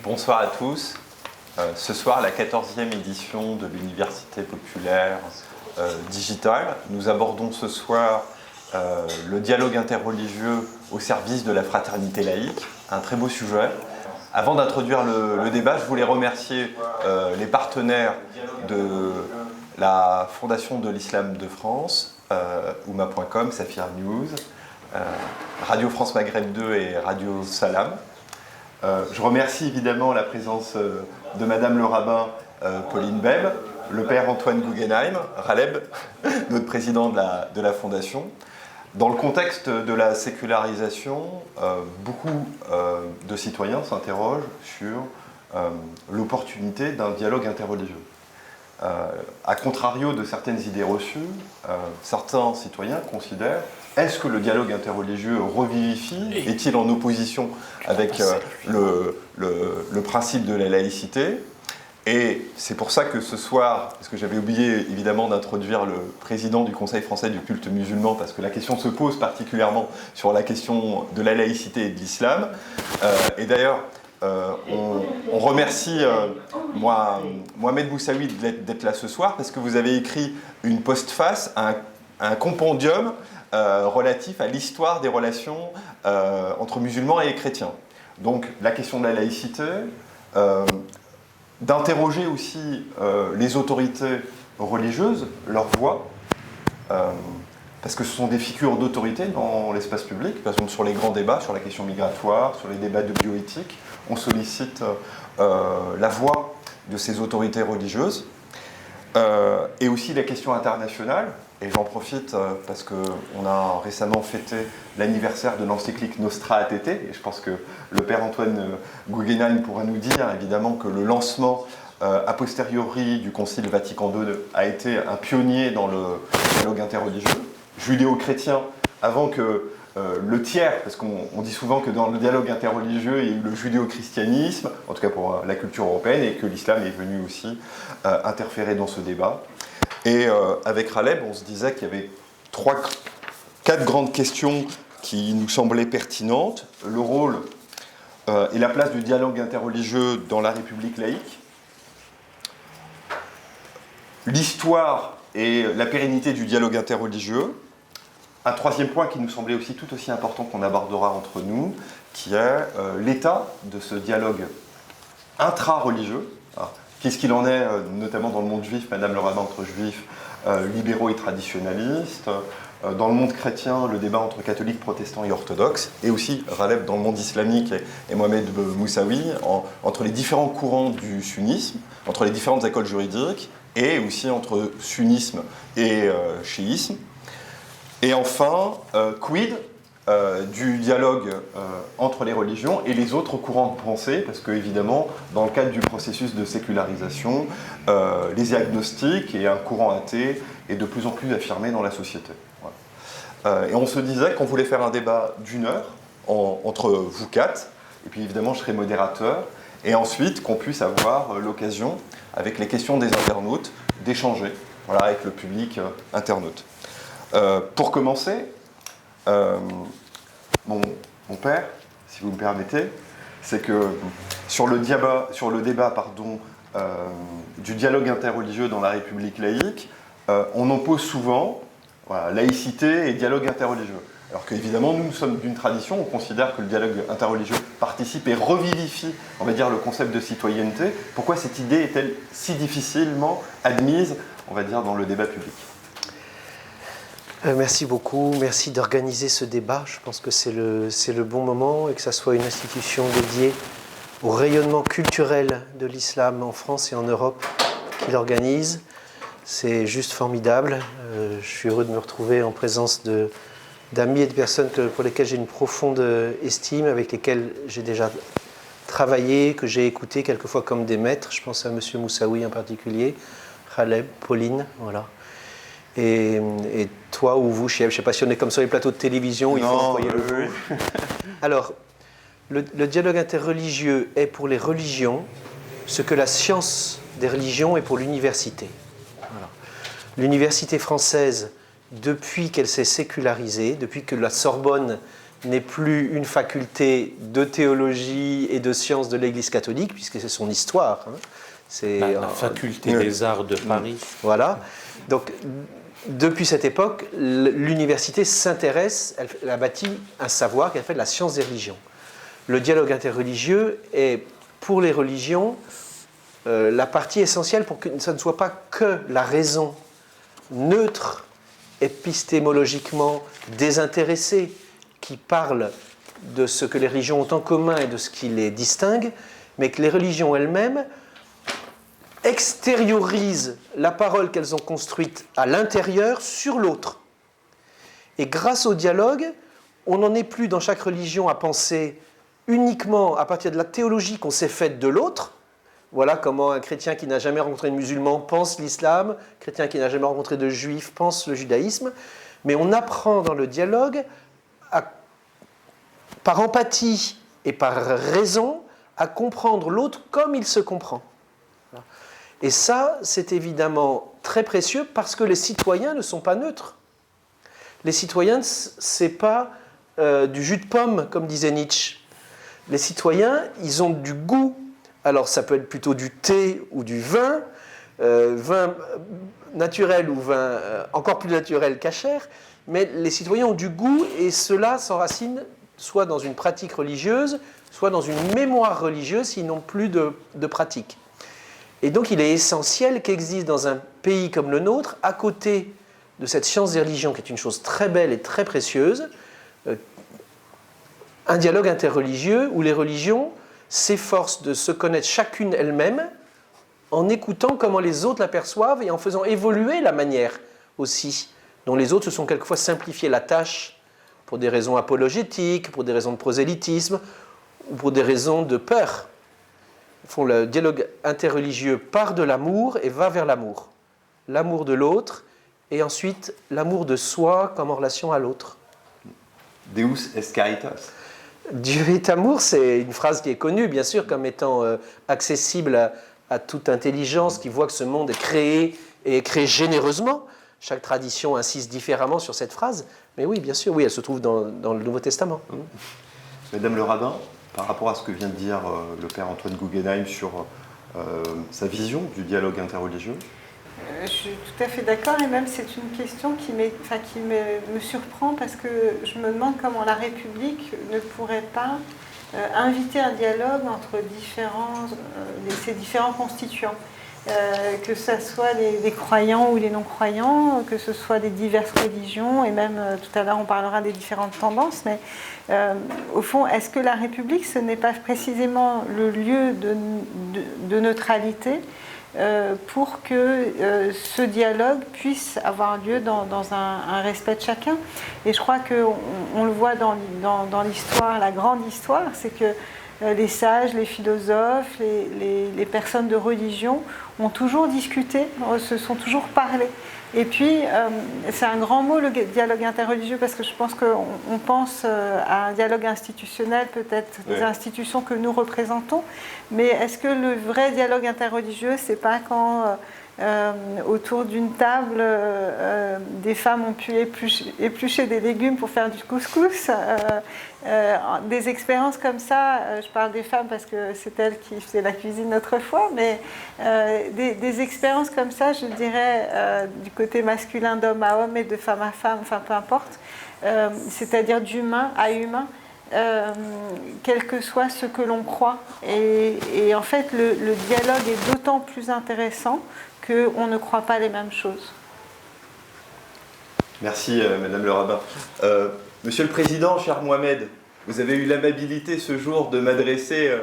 Bonsoir à tous. Ce soir, la 14e édition de l'Université populaire digitale. Nous abordons ce soir le dialogue interreligieux au service de la fraternité laïque, un très beau sujet. Avant d'introduire le débat, je voulais remercier les partenaires de la Fondation de l'Islam de France, Oumma.com, Safir News, Radio France Maghreb 2 et Radio Salam. Je remercie évidemment la présence de Madame le rabbin Pauline Beb, le père Antoine Guggenheim, Raleb, notre président de la Fondation. Dans le contexte de la sécularisation, beaucoup de citoyens s'interrogent sur l'opportunité d'un dialogue interreligieux. À contrario de certaines idées reçues, certains citoyens considèrent: est-ce que le dialogue interreligieux revivifie? Est-il en opposition avec le principe de la laïcité? Et c'est pour ça que ce soir, parce que j'avais oublié évidemment d'introduire le président du Conseil français du culte musulman, parce que la question se pose particulièrement sur la question de la laïcité et de l'islam. Et d'ailleurs, on remercie Mohamed Moussaoui d'être là ce soir, parce que vous avez écrit une postface, un compendium relatif à l'histoire des relations entre musulmans et chrétiens. Donc la question de la laïcité, d'interroger aussi les autorités religieuses, leur voix, parce que ce sont des figures d'autorité dans l'espace public. Par exemple, sur les grands débats, sur la question migratoire, sur les débats de bioéthique, on sollicite la voix de ces autorités religieuses. Et aussi la question internationale, et j'en profite parce qu'on a récemment fêté l'anniversaire de l'encyclique Nostra Aetate, et je pense que le père Antoine Guggenheim pourra nous dire évidemment que le lancement a posteriori du Concile Vatican II a été un pionnier dans le dialogue interreligieux, judéo-chrétien, avant que le tiers, parce qu'on dit souvent que dans le dialogue interreligieux, il y a eu le judéo-christianisme, en tout cas pour la culture européenne, et que l'islam est venu aussi interférer dans ce débat. Et avec Raleb, on se disait qu'il y avait 4 grandes questions qui nous semblaient pertinentes. Le rôle et la place du dialogue interreligieux dans la République laïque, l'histoire et la pérennité du dialogue interreligieux. Un 3e point qui nous semblait aussi tout aussi important, qu'on abordera entre nous, qui est l'état de ce dialogue intra-religieux. Qu'est-ce qu'il en est, notamment dans le monde juif, Madame le rabbin, entre juifs libéraux et traditionnalistes, dans le monde chrétien, le débat entre catholiques, protestants et orthodoxes, et aussi, Raleb, dans le monde islamique, et Mohamed Moussaoui, entre les différents courants du sunnisme, entre les différentes écoles juridiques, et aussi entre sunnisme et chiisme. Et enfin, quid du dialogue entre les religions et les autres courants de pensée, parce que évidemment, dans le cadre du processus de sécularisation, les agnostiques et un courant athée est de plus en plus affirmé dans la société. Voilà. Et on se disait qu'on voulait faire un débat d'1 heure entre vous 4, et puis évidemment je serai modérateur, et ensuite qu'on puisse avoir l'occasion, avec les questions des internautes, d'échanger avec le public internaute. Pour commencer, mon père, si vous me permettez, c'est que sur le débat du dialogue interreligieux dans la République laïque, on oppose souvent laïcité et dialogue interreligieux. Alors qu'évidemment, nous sommes d'une tradition, on considère que le dialogue interreligieux participe et revivifie, on va dire, le concept de citoyenneté. Pourquoi cette idée est-elle si difficilement admise, on va dire, dans le débat public ? Merci beaucoup, merci d'organiser ce débat. Je pense que c'est le bon moment, et que ça soit une institution dédiée au rayonnement culturel de l'islam en France et en Europe qui l'organise. C'est juste formidable. Je suis heureux de me retrouver en présence d'amis et de personnes pour lesquelles j'ai une profonde estime, avec lesquelles j'ai déjà travaillé, que j'ai écouté quelquefois comme des maîtres. Je pense à M. Moussaoui en particulier, Raleb, Pauline, voilà. Et toi ou vous, je ne sais pas si on est comme sur les plateaux de télévision, il faut employer le vous. Alors, le dialogue interreligieux est pour les religions ce que la science des religions est pour l'université. Voilà. L'université française, depuis qu'elle s'est sécularisée, depuis que la Sorbonne n'est plus une faculté de théologie et de sciences de l'Église catholique, puisque c'est son histoire. Hein. C'est La faculté des arts de Paris. Voilà. Donc, depuis cette époque, l'université s'intéresse, elle a bâti un savoir qu'elle fait de la science des religions. Le dialogue interreligieux est, pour les religions, la partie essentielle pour que ça ne soit pas que la raison neutre, épistémologiquement désintéressée, qui parle de ce que les religions ont en commun et de ce qui les distingue, mais que les religions elles-mêmes extériorisent la parole qu'elles ont construite à l'intérieur sur l'autre. Et grâce au dialogue, on n'en est plus dans chaque religion à penser uniquement à partir de la théologie qu'on s'est faite de l'autre. Voilà comment un chrétien qui n'a jamais rencontré de musulman pense l'islam, un chrétien qui n'a jamais rencontré de juif pense le judaïsme. Mais on apprend dans le dialogue, par empathie et par raison, à comprendre l'autre comme il se comprend. Et ça, c'est évidemment très précieux parce que les citoyens ne sont pas neutres. Les citoyens, ce n'est pas du jus de pomme, comme disait Nietzsche. Les citoyens, ils ont du goût. Alors, ça peut être plutôt du thé ou du vin, vin naturel ou vin encore plus naturel cachère, mais les citoyens ont du goût et cela s'enracine soit dans une pratique religieuse, soit dans une mémoire religieuse s'ils n'ont plus de pratique. Et donc, il est essentiel qu'existe dans un pays comme le nôtre, à côté de cette science des religions, qui est une chose très belle et très précieuse, un dialogue interreligieux où les religions s'efforcent de se connaître chacune elle-même en écoutant comment les autres l'aperçoivent et en faisant évoluer la manière aussi dont les autres se sont quelquefois simplifié la tâche pour des raisons apologétiques, pour des raisons de prosélytisme ou pour des raisons de peur. Le dialogue interreligieux part de l'amour et va vers l'amour. L'amour de l'autre et ensuite l'amour de soi comme en relation à l'autre. Deus est caritas. Dieu est amour, c'est une phrase qui est connue, bien sûr, comme étant accessible à toute intelligence qui voit que ce monde est créé et est créé généreusement. Chaque tradition insiste différemment sur cette phrase, mais oui, bien sûr, oui, elle se trouve dans le Nouveau Testament. Madame le rabbin, par rapport à ce que vient de dire le père Antoine Guggenheim sur sa vision du dialogue interreligieux. Je suis tout à fait d'accord, et même c'est une question qui me surprend parce que je me demande comment la République ne pourrait pas inviter un dialogue entre ces différents constituants. Que ce soit les croyants ou les non-croyants, que ce soit des diverses religions, et même tout à l'heure on parlera des différentes tendances, mais au fond, est-ce que la République, ce n'est pas précisément le lieu de neutralité pour que ce dialogue puisse avoir lieu dans un respect de chacun? Et je crois qu'on le voit dans l'histoire, la grande histoire, c'est que les sages, les philosophes, les personnes de religion ont toujours discuté, se sont toujours parlé. Et puis, c'est un grand mot, le dialogue interreligieux, parce que je pense qu'on pense à un dialogue institutionnel, peut-être des institutions que nous représentons, mais est-ce que le vrai dialogue interreligieux, c'est pas quand autour d'une table, des femmes ont pu éplucher des légumes pour faire du couscous, des expériences comme ça, je parle des femmes parce que c'est elles qui faisaient la cuisine autrefois, mais des expériences comme ça, je dirais, du côté masculin d'homme à homme et de femme à femme, enfin peu importe, c'est-à-dire d'humain à humain, quel que soit ce que l'on croit. Et en fait, le dialogue est d'autant plus intéressant qu'on ne croit pas les mêmes choses. Merci, Madame le rabbin. Monsieur le Président, cher Mohamed, vous avez eu l'amabilité ce jour de m'adresser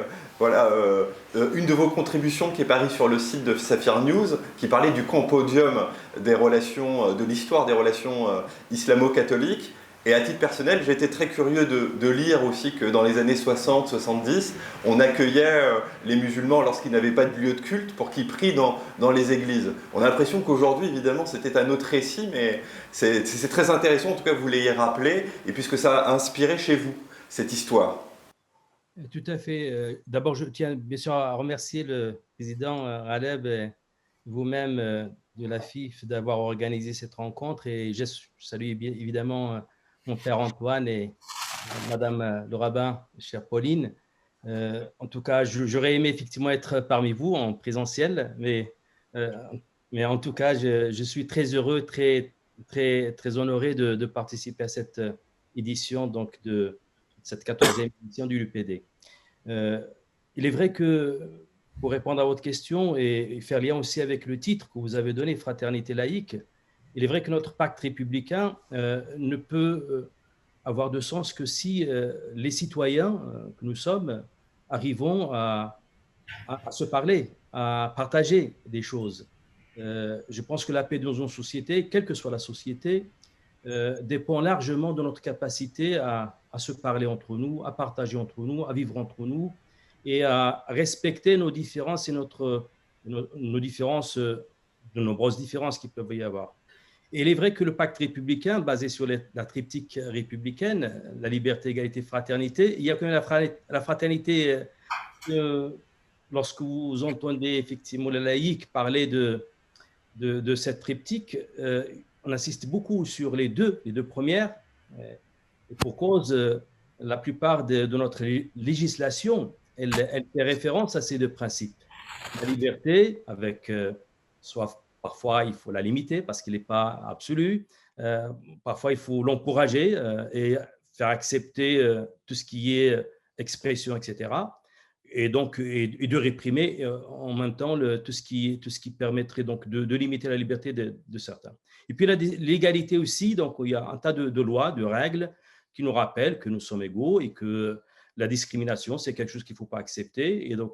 une de vos contributions qui est parue sur le site de Saphir News, qui parlait du compodium des relations, de l'histoire des relations islamo-catholiques. Et à titre personnel, j'ai été très curieux de lire aussi que dans les années 60-70, on accueillait les musulmans lorsqu'ils n'avaient pas de lieu de culte pour qu'ils prient dans les églises. On a l'impression qu'aujourd'hui, évidemment, c'était un autre récit, mais c'est très intéressant, en tout cas, vous l'ayez rappelé, et puisque ça a inspiré chez vous cette histoire. Tout à fait. D'abord, je tiens bien sûr à remercier le président Aleb et vous-même de la FIF d'avoir organisé cette rencontre, et je salue bien évidemment mon père Antoine et Madame le rabbin, chère Pauline. En tout cas, j'aurais aimé effectivement être parmi vous en présentiel, euh, mais en tout cas, je suis très heureux, très honoré de participer à cette édition, donc de cette 14e édition du LUPD. Il est vrai que, pour répondre à votre question et faire lien aussi avec le titre que vous avez donné, Fraternité laïque, il est vrai que notre pacte républicain ne peut avoir de sens que si les citoyens que nous sommes arrivons à se parler, à partager des choses. Je pense que la paix dans une société, quelle que soit la société, dépend largement de notre capacité à se parler entre nous, à partager entre nous, à vivre entre nous et à respecter nos différences et nos différences, de nombreuses différences qu'il peut y avoir. Et il est vrai que le pacte républicain, basé sur la triptyque républicaine, la liberté, égalité, fraternité, il y a quand même la fraternité. Lorsque vous entendez effectivement les laïcs parler de cette triptyque, on insiste beaucoup sur les deux premières. Et pour cause, la plupart de notre législation, elle fait référence à ces deux principes. La liberté, avec soit parfois il faut la limiter parce qu'elle n'est pas absolue, parfois il faut l'encourager et faire accepter tout ce qui est expression, etc. Et donc et de réprimer en même temps tout ce qui permettrait donc de limiter la liberté de certains. Et puis l'égalité aussi, donc il y a un tas de lois, de règles qui nous rappellent que nous sommes égaux et que la discrimination, c'est quelque chose qu'il ne faut pas accepter. Et donc,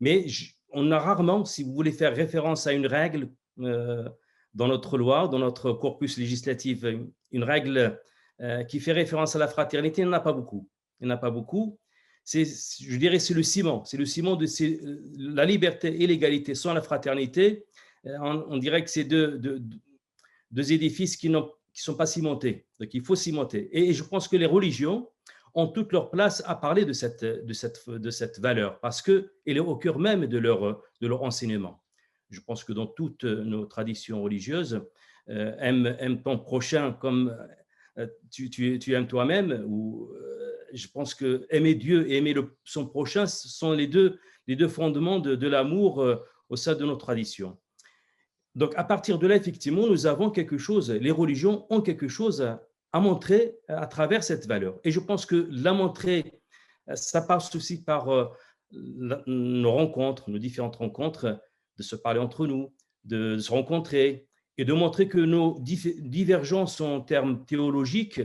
mais on a rarement, si vous voulez faire référence à une règle dans notre loi, dans notre corpus législatif, une règle qui fait référence à la fraternité, il n'y en a pas beaucoup. Il n'y en a pas beaucoup. Je dirais c'est le ciment. C'est le ciment de la liberté et l'égalité sans la fraternité. On dirait que c'est deux édifices qui ne sont pas cimentés. Donc, il faut cimenter. Et je pense que les religions ont toute leur place à parler de cette valeur parce qu'elle est au cœur même de leur enseignement. Je pense que dans toutes nos traditions religieuses, aime ton prochain comme tu aimes toi-même, ou je pense que aimer Dieu et aimer son prochain, ce sont les deux fondements de l'amour au sein de nos traditions. Donc, à partir de là, effectivement, nous avons quelque chose, les religions ont quelque chose à montrer à travers cette valeur. Et je pense que la montrer, ça passe aussi par nos rencontres, nos différentes rencontres, de se parler entre nous, de se rencontrer et de montrer que nos divergences en termes théologiques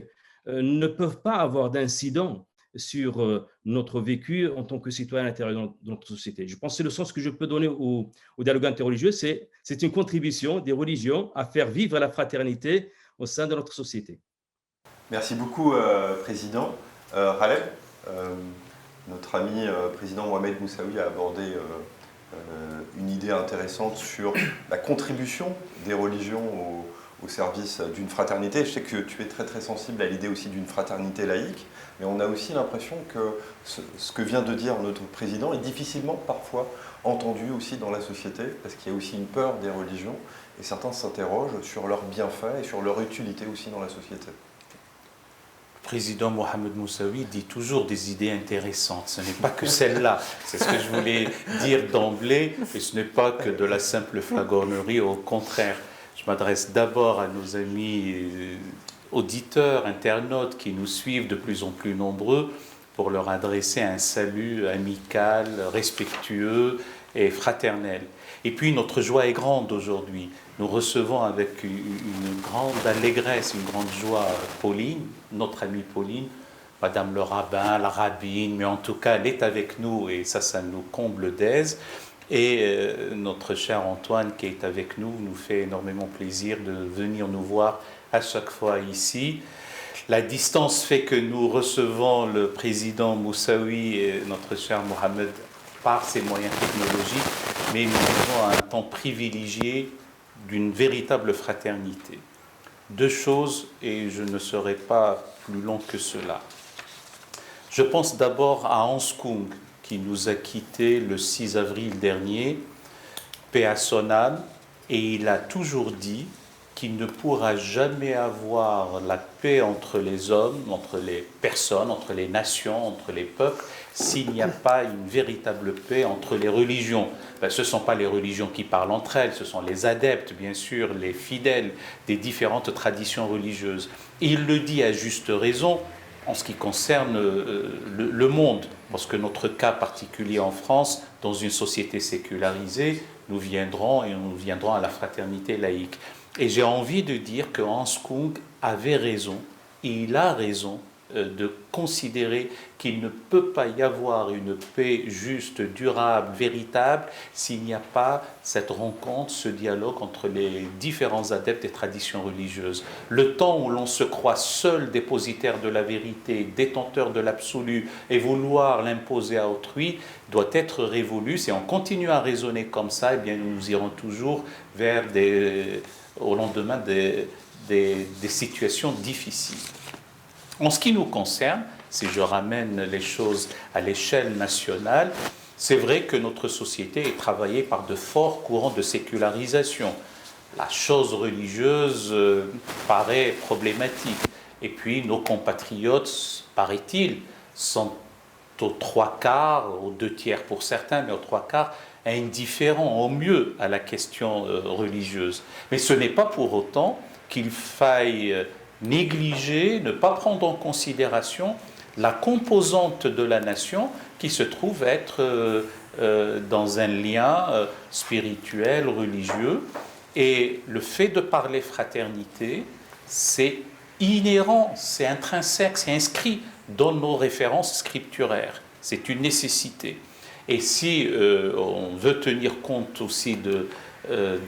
ne peuvent pas avoir d'incident sur notre vécu en tant que citoyen à l'intérieur de notre société. Je pense que c'est le sens que je peux donner au dialogue interreligieux, c'est une contribution des religions à faire vivre la fraternité au sein de notre société. Merci beaucoup, Président. Khaled, notre ami Président Mohamed Moussaoui a abordé une idée intéressante sur la contribution des religions au service d'une fraternité. Je sais que tu es très sensible à l'idée aussi d'une fraternité laïque, mais on a aussi l'impression que ce que vient de dire notre président est difficilement parfois entendu aussi dans la société, parce qu'il y a aussi une peur des religions, et certains s'interrogent sur leurs bienfaits et sur leur utilité aussi dans la société. Le président Mohamed Moussaoui dit toujours des idées intéressantes. Ce n'est pas que celle-là. C'est ce que je voulais dire d'emblée, et ce n'est pas que de la simple flagornerie, au contraire. Je m'adresse d'abord à nos amis auditeurs, internautes qui nous suivent de plus en plus nombreux pour leur adresser un salut amical, respectueux et fraternel. Et puis notre joie est grande aujourd'hui. Nous recevons avec une grande allégresse, une grande joie Pauline, notre amie Pauline, Madame le rabbin, la rabbine, mais en tout cas elle est avec nous et ça nous comble d'aise. Et notre cher Antoine qui est avec nous fait énormément plaisir de venir nous voir à chaque fois ici. La distance fait que nous recevons le président Moussaoui et notre cher Mohamed par ses moyens technologiques, mais nous vivons un temps privilégié d'une véritable fraternité. Deux choses, et je ne serai pas plus long que cela. Je pense d'abord à Hans Kung, qui nous a quittés le 6 avril dernier, paix à son âme, et il a toujours dit qu'il ne pourra jamais avoir la paix entre les hommes, entre les personnes, entre les nations, entre les peuples, s'il n'y a pas une véritable paix entre les religions. Ce ne sont pas les religions qui parlent entre elles, ce sont les adeptes, bien sûr, les fidèles des différentes traditions religieuses. Et il le dit à juste raison en ce qui concerne le monde, parce que notre cas particulier en France, dans une société sécularisée, nous viendrons à la fraternité laïque. Et j'ai envie de dire que Hans Kung avait raison, et il a raison, de considérer qu'il ne peut pas y avoir une paix juste, durable, véritable, s'il n'y a pas cette rencontre, ce dialogue entre les différents adeptes des traditions religieuses. Le temps où l'on se croit seul dépositaire de la vérité, détenteur de l'absolu, et vouloir l'imposer à autrui, doit être révolu. Si on continue à raisonner comme ça, eh bien nous irons toujours vers au lendemain des situations difficiles. En ce qui nous concerne, si je ramène les choses à l'échelle nationale, c'est vrai que notre société est travaillée par de forts courants de sécularisation. La chose religieuse paraît problématique. Et puis nos compatriotes, paraît-il, sont aux 3/4, aux 2/3 pour certains, mais aux 3/4, indifférents au mieux à la question religieuse. Mais ce n'est pas pour autant qu'il faille négliger, ne pas prendre en considération la composante de la nation qui se trouve être dans un lien spirituel, religieux. Et le fait de parler fraternité, c'est inhérent, c'est intrinsèque, c'est inscrit dans nos références scripturaires. C'est une nécessité. Et si on veut tenir compte aussi de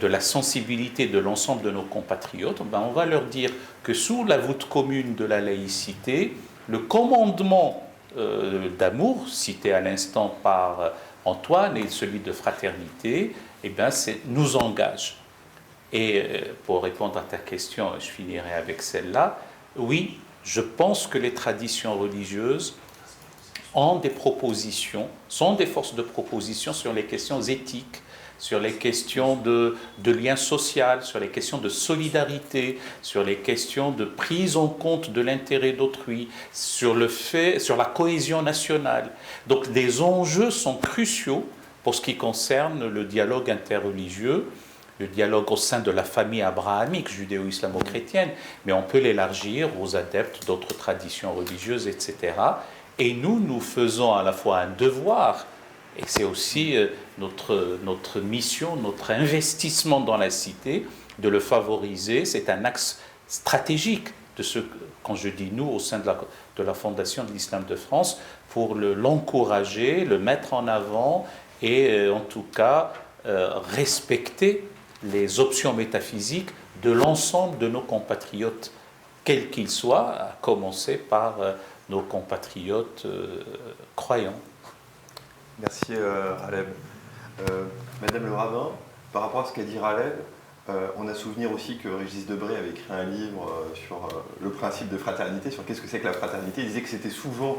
la sensibilité de l'ensemble de nos compatriotes, on va leur dire que sous la voûte commune de la laïcité, le commandement d'amour, cité à l'instant par Antoine, et celui de fraternité, nous engage. Et pour répondre à ta question, je finirai avec celle-là, oui, je pense que les traditions religieuses ont des propositions, sont des forces de proposition sur les questions éthiques, sur les questions de lien social, sur les questions de solidarité, sur les questions de prise en compte de l'intérêt d'autrui, sur la cohésion nationale. Donc des enjeux sont cruciaux pour ce qui concerne le dialogue interreligieux, le dialogue au sein de la famille abrahamique judéo-islamo-chrétienne, mais on peut l'élargir aux adeptes d'autres traditions religieuses, etc. Et nous faisons à la fois un devoir, et c'est aussi notre mission, notre investissement dans la cité, de le favoriser. C'est un axe stratégique de ce, quand je dis nous, au sein de la Fondation de l'Islam de France, pour l'encourager, le mettre en avant et en tout cas respecter les options métaphysiques de l'ensemble de nos compatriotes, quels qu'ils soient, à commencer par nos compatriotes croyants. Merci Raleb. Madame le rabbin, par rapport à ce qu'a dit Raleb, on a souvenir aussi que Régis Debray avait écrit un livre sur le principe de fraternité, sur qu'est-ce que c'est que la fraternité. Il disait que c'était souvent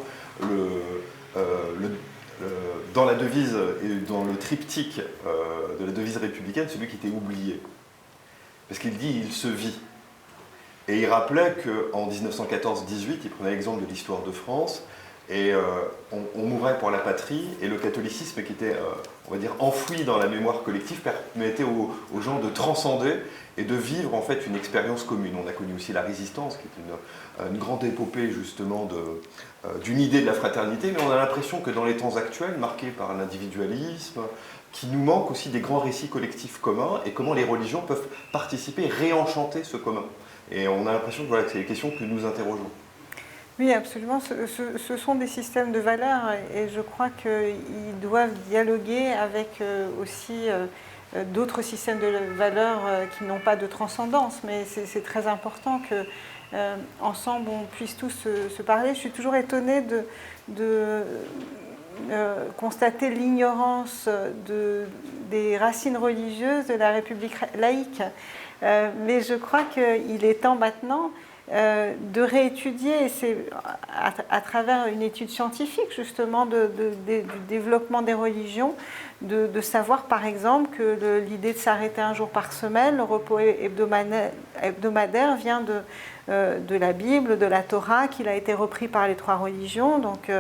dans la devise et dans le triptyque de la devise républicaine, celui qui était oublié. Parce qu'il dit « il se vit ». Et il rappelait qu'en 1914-18, il prenait l'exemple de l'histoire de France, et on mourait pour la patrie, et le catholicisme qui était, on va dire, enfoui dans la mémoire collective, permettait aux gens de transcender et de vivre en fait une expérience commune. On a connu aussi la résistance, qui est une grande épopée justement d'une idée de la fraternité, mais on a l'impression que dans les temps actuels, marqués par l'individualisme, qu'il nous manque aussi des grands récits collectifs communs, et comment les religions peuvent participer, réenchanter ce commun. Et on a l'impression que voilà, c'est les questions que nous interrogeons. Oui, absolument. Ce sont des systèmes de valeurs et je crois qu'ils doivent dialoguer avec aussi d'autres systèmes de valeurs qui n'ont pas de transcendance. Mais c'est très important qu'ensemble on puisse tous se parler. Je suis toujours étonnée de constater l'ignorance des racines religieuses de la République laïque. Mais je crois qu'il est temps maintenant de réétudier, et c'est à travers une étude scientifique justement du développement des religions, de savoir par exemple que l'idée de s'arrêter un jour par semaine, le repos hebdomadaire vient de la Bible, de la Torah, qu'il a été repris par les trois religions, donc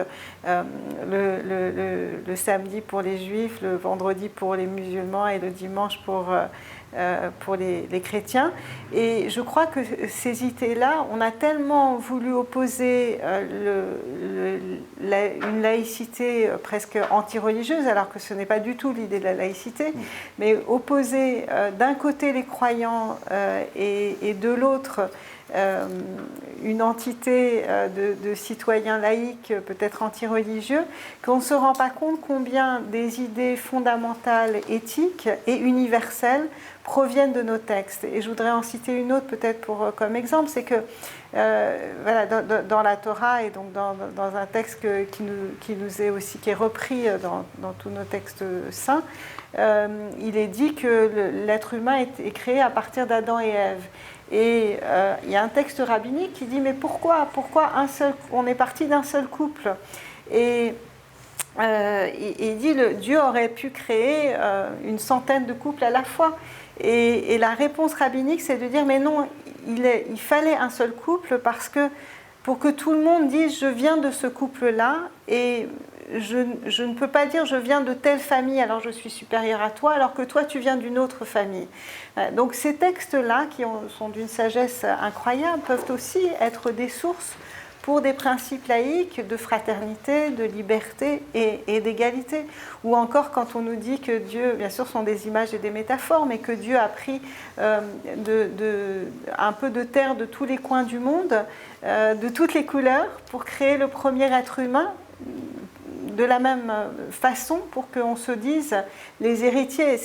le samedi pour les juifs, le vendredi pour les musulmans et le dimanche pour les chrétiens. Et je crois que ces idées-là, on a tellement voulu opposer une laïcité presque anti-religieuse, alors que ce n'est pas du tout l'idée de la laïcité, mais opposer d'un côté les croyants et de l'autre une entité de citoyens laïcs, peut-être anti-religieux, qu'on ne se rend pas compte combien des idées fondamentales, éthiques et universelles proviennent de nos textes. Et je voudrais en citer une autre peut-être comme exemple, c'est que voilà, dans la Torah et donc dans un texte qui est repris dans tous nos textes saints, il est dit que l'être humain est créé à partir d'Adam et Ève. Et il y a un texte rabbinique qui dit mais pourquoi on est parti d'un seul couple, et il dit Dieu aurait pu créer une centaine de couples à la fois, et la réponse rabbinique c'est de dire mais non, il fallait un seul couple parce que pour que tout le monde dise je viens de ce couple-là, et je ne peux pas dire je viens de telle famille alors je suis supérieur à toi alors que toi tu viens d'une autre famille. Donc ces textes-là qui sont d'une sagesse incroyable peuvent aussi être des sources pour des principes laïques de fraternité, de liberté et d'égalité. Ou encore quand on nous dit que Dieu, bien sûr, sont des images et des métaphores, mais que Dieu a pris un peu de terre de tous les coins du monde, de toutes les couleurs, pour créer le premier être humain, de la même façon, pour qu'on se dise les héritiers.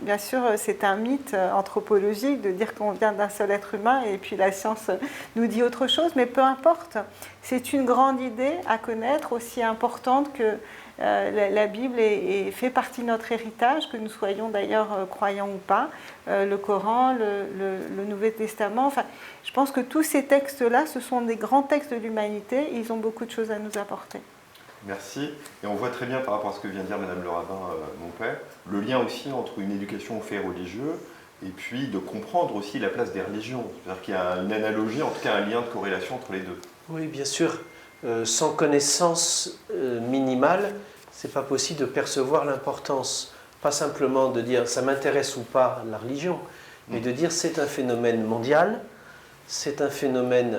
Bien sûr, c'est un mythe anthropologique de dire qu'on vient d'un seul être humain, et puis la science nous dit autre chose, mais peu importe. C'est une grande idée à connaître, aussi importante que la Bible fait partie de notre héritage, que nous soyons d'ailleurs croyants ou pas, le Coran, le Nouveau Testament. Enfin, je pense que tous ces textes-là, ce sont des grands textes de l'humanité, ils ont beaucoup de choses à nous apporter. Merci. Et on voit très bien par rapport à ce que vient de dire Madame le rabbin, mon père, le lien aussi entre une éducation aux faits religieux et puis de comprendre aussi la place des religions. C'est-à-dire qu'il y a une analogie, en tout cas un lien de corrélation entre les deux. Oui, bien sûr. Sans connaissance minimale, c'est pas possible de percevoir l'importance. Pas simplement de dire ça m'intéresse ou pas la religion, mais de dire c'est un phénomène mondial, c'est un phénomène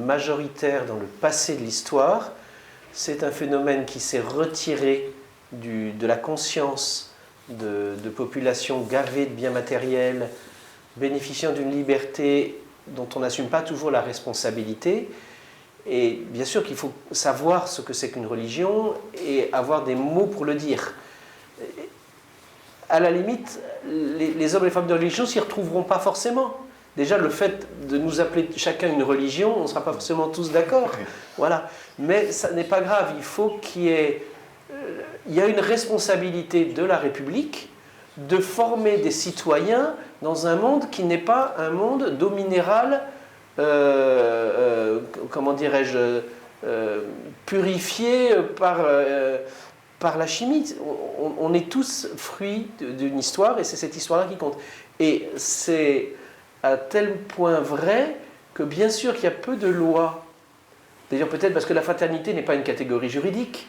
majoritaire dans le passé de l'histoire. C'est un phénomène qui s'est retiré de la conscience de populations gavées de biens matériels, bénéficiant d'une liberté dont on n'assume pas toujours la responsabilité. Et bien sûr qu'il faut savoir ce que c'est qu'une religion et avoir des mots pour le dire. À la limite, les hommes et les femmes de religion ne s'y retrouveront pas forcément. Déjà, le fait de nous appeler chacun une religion, on ne sera pas forcément tous d'accord. Voilà. Mais ça n'est pas grave. Il faut il y a une responsabilité de la République de former des citoyens dans un monde qui n'est pas un monde dominéral, comment dirais-je, purifié par la chimie. On est tous fruits d'une histoire, et c'est cette histoire-là qui compte. Et c'est à tel point vrai que bien sûr qu'il y a peu de lois, d'ailleurs peut-être parce que la fraternité n'est pas une catégorie juridique,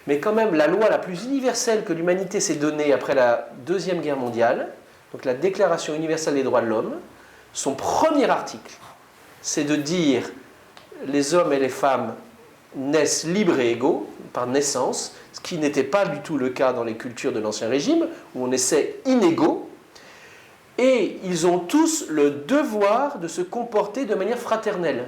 mais quand même la loi la plus universelle que l'humanité s'est donnée après la Deuxième Guerre mondiale, donc la Déclaration universelle des droits de l'homme, son premier article, c'est de dire les hommes et les femmes naissent libres et égaux par naissance, ce qui n'était pas du tout le cas dans les cultures de l'Ancien Régime, où on naissait inégaux. Et ils ont tous le devoir de se comporter de manière fraternelle.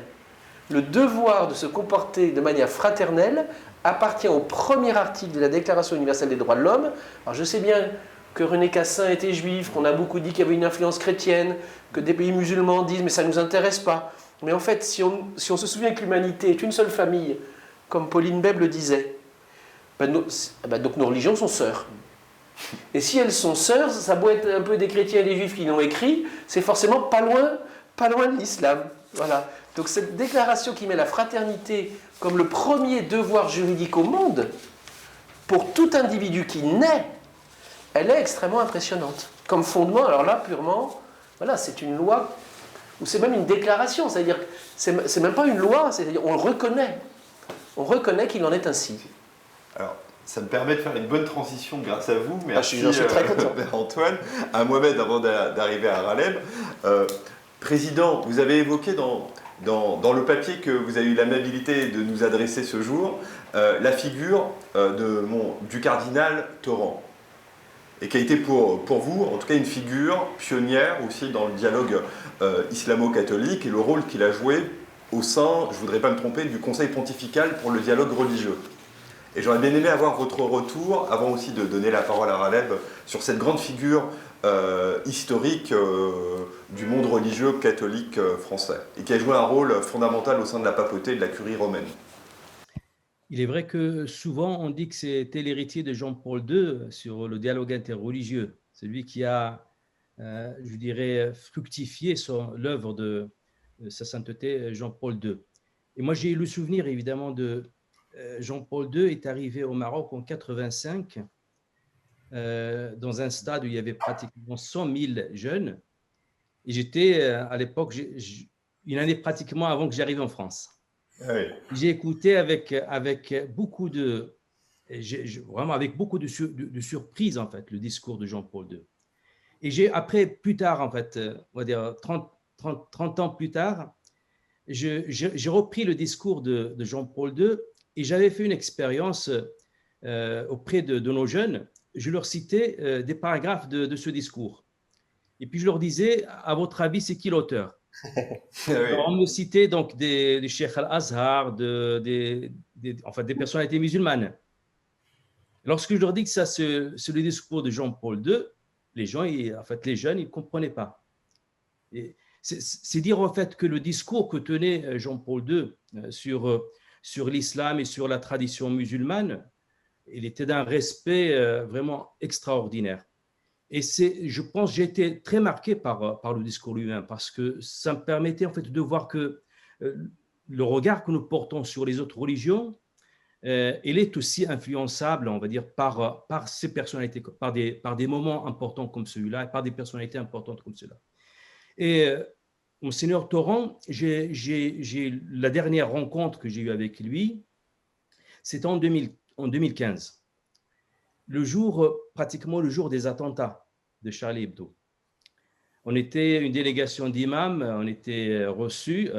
Le devoir de se comporter de manière fraternelle appartient au premier article de la Déclaration universelle des droits de l'homme. Alors je sais bien que René Cassin était juif, qu'on a beaucoup dit qu'il y avait une influence chrétienne, que des pays musulmans disent mais ça ne nous intéresse pas. Mais en fait, si on se souvient que l'humanité est une seule famille, comme Pauline Bèbe le disait, donc nos religions sont sœurs. Et si elles sont sœurs, ça doit être un peu des chrétiens et des juifs qui l'ont écrit, c'est forcément pas loin de l'islam. Voilà. Donc cette déclaration qui met la fraternité comme le premier devoir juridique au monde, pour tout individu qui naît, elle est extrêmement impressionnante. Comme fondement, alors là, purement, voilà, c'est une loi, ou c'est même une déclaration, c'est-à-dire que c'est même pas une loi, c'est-à-dire on le reconnaît. On reconnaît qu'il en est ainsi. Alors, ça me permet de faire une bonne transition grâce à vous. Merci, j'en suis très content. Antoine. À Mohamed, avant d'arriver à Raleb. Président, vous avez évoqué dans le papier que vous avez eu l'amabilité de nous adresser ce jour, la figure du cardinal Torrent, et qui a été pour vous, en tout cas, une figure pionnière aussi dans le dialogue islamo-catholique et le rôle qu'il a joué au sein, je ne voudrais pas me tromper, du Conseil pontifical pour le dialogue religieux. Et j'aurais bien aimé avoir votre retour, avant aussi de donner la parole à Raleb, sur cette grande figure historique du monde religieux catholique français, et qui a joué un rôle fondamental au sein de la papauté et de la curie romaine. Il est vrai que souvent on dit que c'était l'héritier de Jean-Paul II sur le dialogue interreligieux, celui qui a, je dirais, fructifié l'œuvre de sa sainteté Jean-Paul II. Et moi j'ai eu le souvenir évidemment de Jean-Paul II est arrivé au Maroc en 85 dans un stade où il y avait pratiquement 100 000 jeunes. Et j'étais à l'époque, une année pratiquement avant que j'arrive en France. Oui. J'ai écouté avec beaucoup vraiment avec beaucoup de surprise en fait le discours de Jean-Paul II. Et après, plus tard en fait, on va dire 30 ans plus tard, j'ai repris le discours de Jean-Paul II et j'avais fait une expérience auprès de nos jeunes. Je leur citais des paragraphes de ce discours. Et puis je leur disais, à votre avis, c'est qui l'auteur? Alors, on me citait donc des Cheikh Al-Azhar, des personnalités musulmanes. Lorsque je leur dis que ça, c'est le discours de Jean-Paul II, les jeunes, ils ne comprenaient pas. C'est dire en fait que le discours que tenait Jean-Paul II sur l'islam et sur la tradition musulmane, il était d'un respect vraiment extraordinaire. Et je pense, j'ai été très marqué par le discours lui-même, parce que ça me permettait en fait de voir que le regard que nous portons sur les autres religions, il est aussi influençable, on va dire, par ces personnalités, par des moments importants comme celui-là, et par des personnalités importantes comme cela. Et Monseigneur Torrent, la dernière rencontre que j'ai eue avec lui, c'était en 2015. Pratiquement le jour des attentats de Charlie Hebdo. On était une délégation d'imams, on était reçus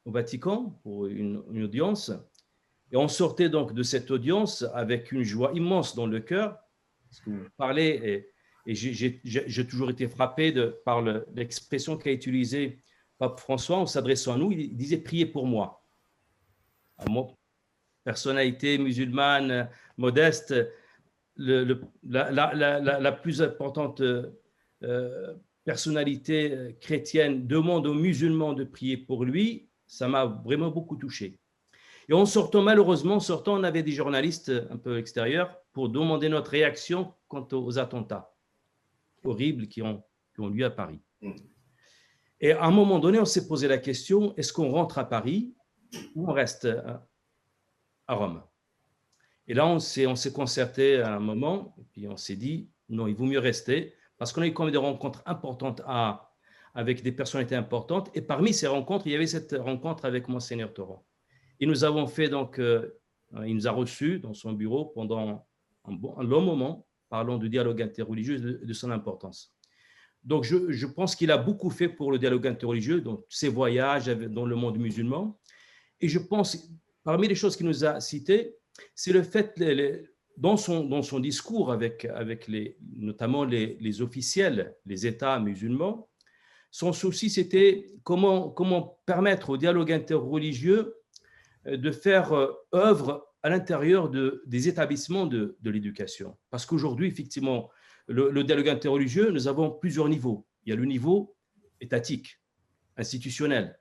au Vatican pour une audience, et on sortait donc de cette audience avec une joie immense dans le cœur, parce que vous parlez, et j'ai toujours été frappé par l'expression qu'a utilisée Pape François en s'adressant à nous. Il disait « priez pour moi ». Moi, personnalité musulmane, modeste, la plus importante personnalité chrétienne demande aux musulmans de prier pour lui, ça m'a vraiment beaucoup touché. Et en sortant, malheureusement, on avait des journalistes un peu extérieurs pour demander notre réaction quant aux attentats horribles qui ont lieu à Paris. Et à un moment donné, on s'est posé la question, est-ce qu'on rentre à Paris ou on reste à Rome? Et là, on s'est concerté à un moment, et puis on s'est dit, non, il vaut mieux rester, parce qu'on a eu quand même des rencontres importantes avec des personnalités importantes, et parmi ces rencontres, il y avait cette rencontre avec Monseigneur Torrent. Et nous avons fait donc, il nous a reçus dans son bureau pendant un long moment, parlant du dialogue interreligieux et de son importance. Donc, je pense qu'il a beaucoup fait pour le dialogue interreligieux, donc ses voyages dans le monde musulman. Et je pense, parmi les choses qu'il nous a citées, c'est le fait, dans son discours avec notamment les officiels, les États musulmans, son souci, c'était comment permettre au dialogue interreligieux de faire œuvre à l'intérieur des établissements de l'éducation. Parce qu'aujourd'hui, effectivement, le dialogue interreligieux, nous avons plusieurs niveaux. Il y a le niveau étatique, institutionnel.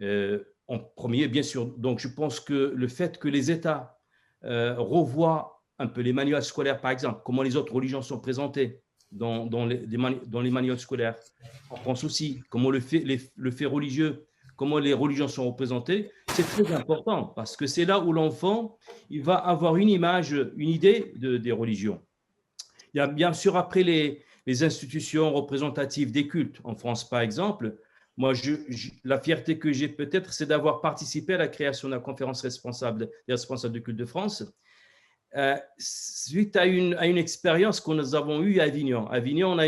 En premier, bien sûr, donc je pense que le fait que les États revoient un peu les manuels scolaires, par exemple, comment les autres religions sont présentées dans les manuels scolaires. On pense aussi comment le fait religieux comment les religions sont représentées, c'est très important parce que c'est là où l'enfant il va avoir une image, une idée des religions. Il y a bien sûr après les institutions représentatives des cultes. En France, par exemple, moi, la fierté que j'ai peut-être, c'est d'avoir participé à la création de la conférence des responsables de culte de France, suite à une expérience que nous avons eue à Avignon. À Avignon, on a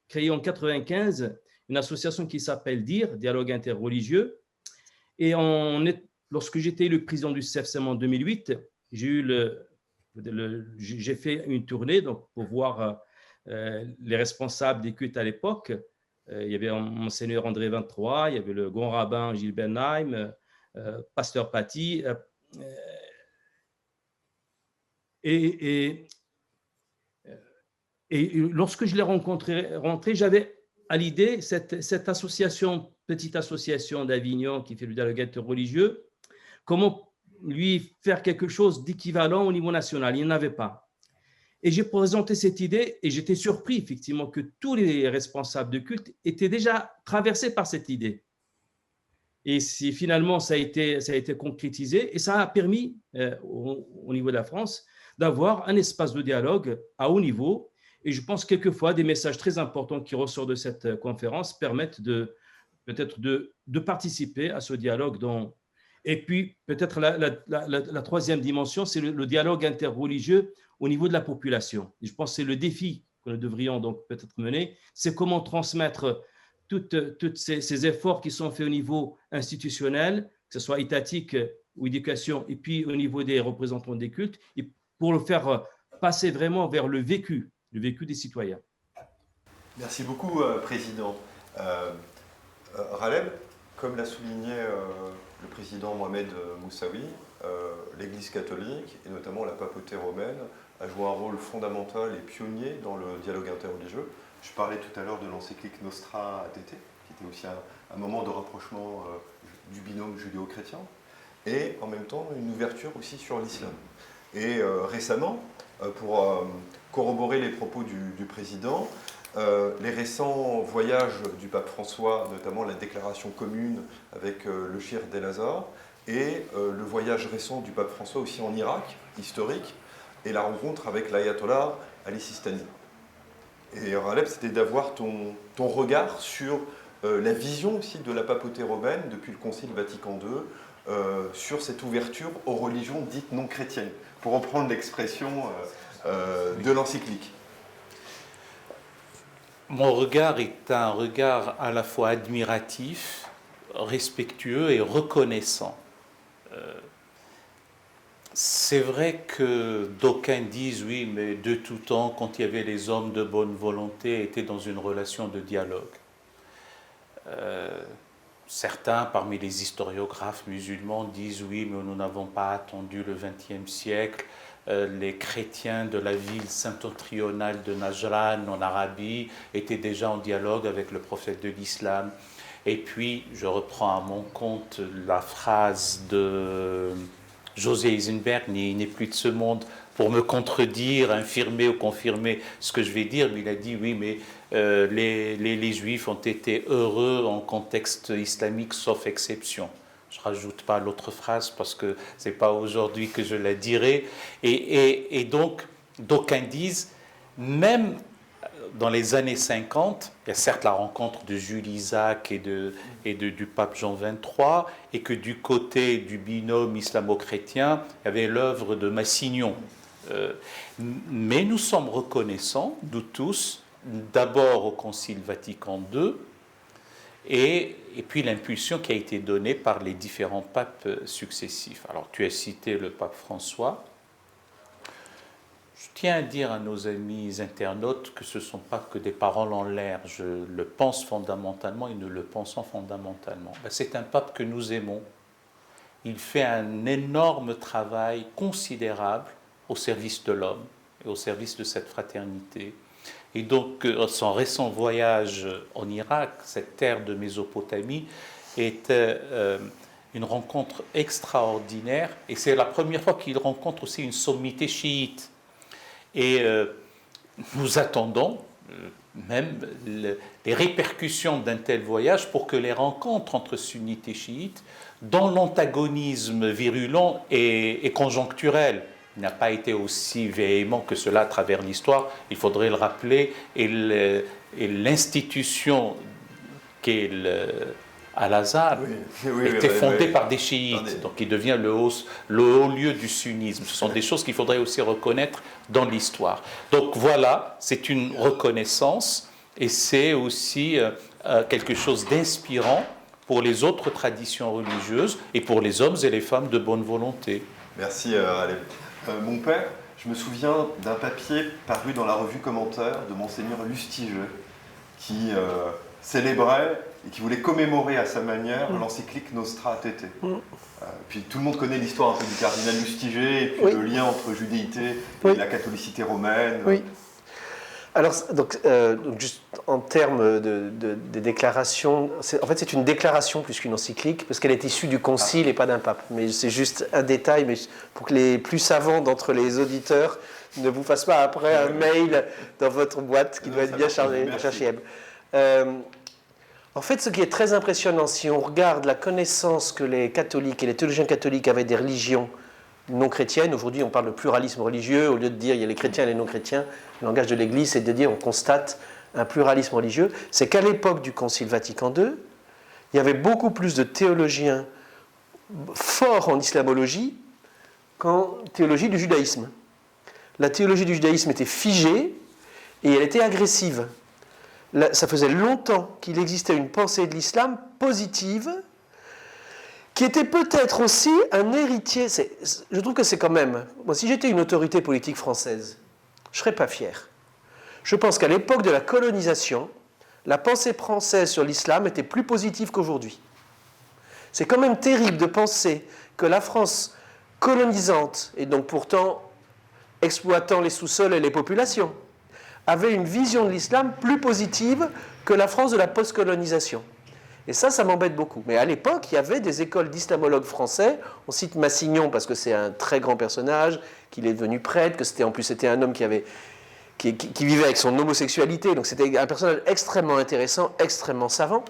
créé en 1995 une association qui s'appelle DIR, Dialogue interreligieux. Et lorsque j'étais le président du CFCM en 2008, j'ai fait une tournée donc, pour voir les responsables des cultes à l'époque. Il y avait Monseigneur André 23, il y avait le grand rabbin Gilles Bernheim, Pasteur Paty. Et lorsque je l'ai rentré, j'avais à l'idée cette association, petite association d'Avignon qui fait le dialogue interreligieux, comment lui faire quelque chose d'équivalent au niveau national. Il n'y en avait pas. Et j'ai présenté cette idée et j'étais surpris effectivement que tous les responsables de culte étaient déjà traversés par cette idée. Et finalement, ça a été concrétisé et ça a permis au niveau de la France d'avoir un espace de dialogue à haut niveau. Et je pense quelquefois des messages très importants qui ressortent de cette conférence permettent peut-être de participer à ce dialogue. Et puis peut-être la troisième dimension, c'est le dialogue interreligieux au niveau de la population. Et je pense que c'est le défi que nous devrions donc peut-être mener, c'est comment transmettre tous ces efforts qui sont faits au niveau institutionnel, que ce soit étatique ou éducation, et puis au niveau des représentants des cultes, et pour le faire passer vraiment vers le vécu des citoyens. Merci beaucoup, Président. Raleb, comme l'a souligné le président Mohamed Moussaoui, l'Église catholique, et notamment la papauté romaine, a joué un rôle fondamental et pionnier dans le dialogue interreligieux. Je parlais tout à l'heure de l'encyclique Nostra Aetate, qui était aussi un moment de rapprochement du binôme judéo-chrétien, et en même temps une ouverture aussi sur l'islam. Et récemment, pour corroborer les propos du président, les récents voyages du pape François, notamment la déclaration commune avec le Shir d'El-Azhar, et le voyage récent du pape François aussi en Irak, historique, et la rencontre avec l'ayatollah Ali Sistani. Et Raleb, c'était d'avoir ton regard sur la vision aussi de la papauté romaine depuis le Concile Vatican II, sur cette ouverture aux religions dites non chrétiennes, pour reprendre l'expression de l'encyclique. Mon regard est un regard à la fois admiratif, respectueux et reconnaissant. C'est vrai que d'aucuns disent, oui, mais de tout temps, quand il y avait les hommes de bonne volonté, étaient dans une relation de dialogue. Certains, parmi les historiographes musulmans, disent, oui, mais nous n'avons pas attendu le XXe siècle. Les chrétiens de la ville septentrionale de Najran, en Arabie, étaient déjà en dialogue avec le prophète de l'islam. Et puis, je reprends à mon compte la phrase de José Eisenberg, il n'est plus de ce monde, pour me contredire, infirmer ou confirmer ce que je vais dire. Mais il a dit, oui, mais les Juifs ont été heureux en contexte islamique, sauf exception. Je ne rajoute pas l'autre phrase parce que ce n'est pas aujourd'hui que je la dirai. Et donc, d'aucuns disent, même dans les années 50, il y a certes la rencontre de Jules Isaac et du pape Jean XXIII, et que du côté du binôme islamo-chrétien, il y avait l'œuvre de Massignon. Mais nous sommes reconnaissants, nous tous, d'abord au Concile Vatican II, et puis l'impulsion qui a été donnée par les différents papes successifs. Alors tu as cité le pape François. Je tiens à dire à nos amis internautes que ce ne sont pas que des paroles en l'air. Je le pense fondamentalement et nous le pensons fondamentalement. C'est un pape que nous aimons. Il fait un énorme travail considérable au service de l'homme et au service de cette fraternité. Et donc, son récent voyage en Irak, cette terre de Mésopotamie, était une rencontre extraordinaire. Et c'est la première fois qu'il rencontre aussi une sommité chiite. Et nous attendons, même les répercussions d'un tel voyage pour que les rencontres entre sunnites et chiites, dont l'antagonisme virulent est conjoncturel, n'a pas été aussi véhément que cela à travers l'histoire, il faudrait le rappeler, et l'institution qu'est Al-Azhar était fondée par des chiites, donc il devient le haut lieu du sunnisme. Ce sont des choses qu'il faudrait aussi reconnaître dans l'histoire. Donc voilà, c'est une reconnaissance et c'est aussi quelque chose d'inspirant pour les autres traditions religieuses et pour les hommes et les femmes de bonne volonté. Merci Alep. Mon père, je me souviens d'un papier paru dans la revue Commentaire de Monseigneur Lustiger qui célébrait et qui voulait commémorer à sa manière l'encyclique Nostra Aetate. Puis tout le monde connaît l'histoire un peu du cardinal Lustiger et puis le lien entre judéité et la catholicité romaine. Oui. Alors, donc juste en termes de déclaration, en fait c'est une déclaration plus qu'une encyclique, parce qu'elle est issue du concile et pas d'un pape. Mais c'est juste un détail, mais pour que les plus savants d'entre les auditeurs ne vous fassent pas après un mail dans votre boîte qui doit être bien chargé. En fait, ce qui est très impressionnant, si on regarde la connaissance que les catholiques et les théologiens catholiques avaient des religions non chrétiennes, aujourd'hui on parle de pluralisme religieux, au lieu de dire il y a les chrétiens et les non chrétiens, le langage de l'Église c'est de dire on constate un pluralisme religieux, c'est qu'à l'époque du Concile Vatican II, il y avait beaucoup plus de théologiens forts en islamologie qu'en théologie du judaïsme. La théologie du judaïsme était figée et elle était agressive. Ça faisait longtemps qu'il existait une pensée de l'islam positive qui était peut-être aussi un héritier. Je trouve que c'est quand même... Moi, si j'étais une autorité politique française, je ne serais pas fier. Je pense qu'à l'époque de la colonisation, la pensée française sur l'islam était plus positive qu'aujourd'hui. C'est quand même terrible de penser que la France colonisante, et donc pourtant exploitant les sous-sols et les populations, avait une vision de l'islam plus positive que la France de la post-colonisation. Et ça m'embête beaucoup. Mais à l'époque, il y avait des écoles d'islamologues français. On cite Massignon parce que c'est un très grand personnage, qu'il est devenu prêtre, que c'était un homme qui vivait avec son homosexualité. Donc c'était un personnage extrêmement intéressant, extrêmement savant.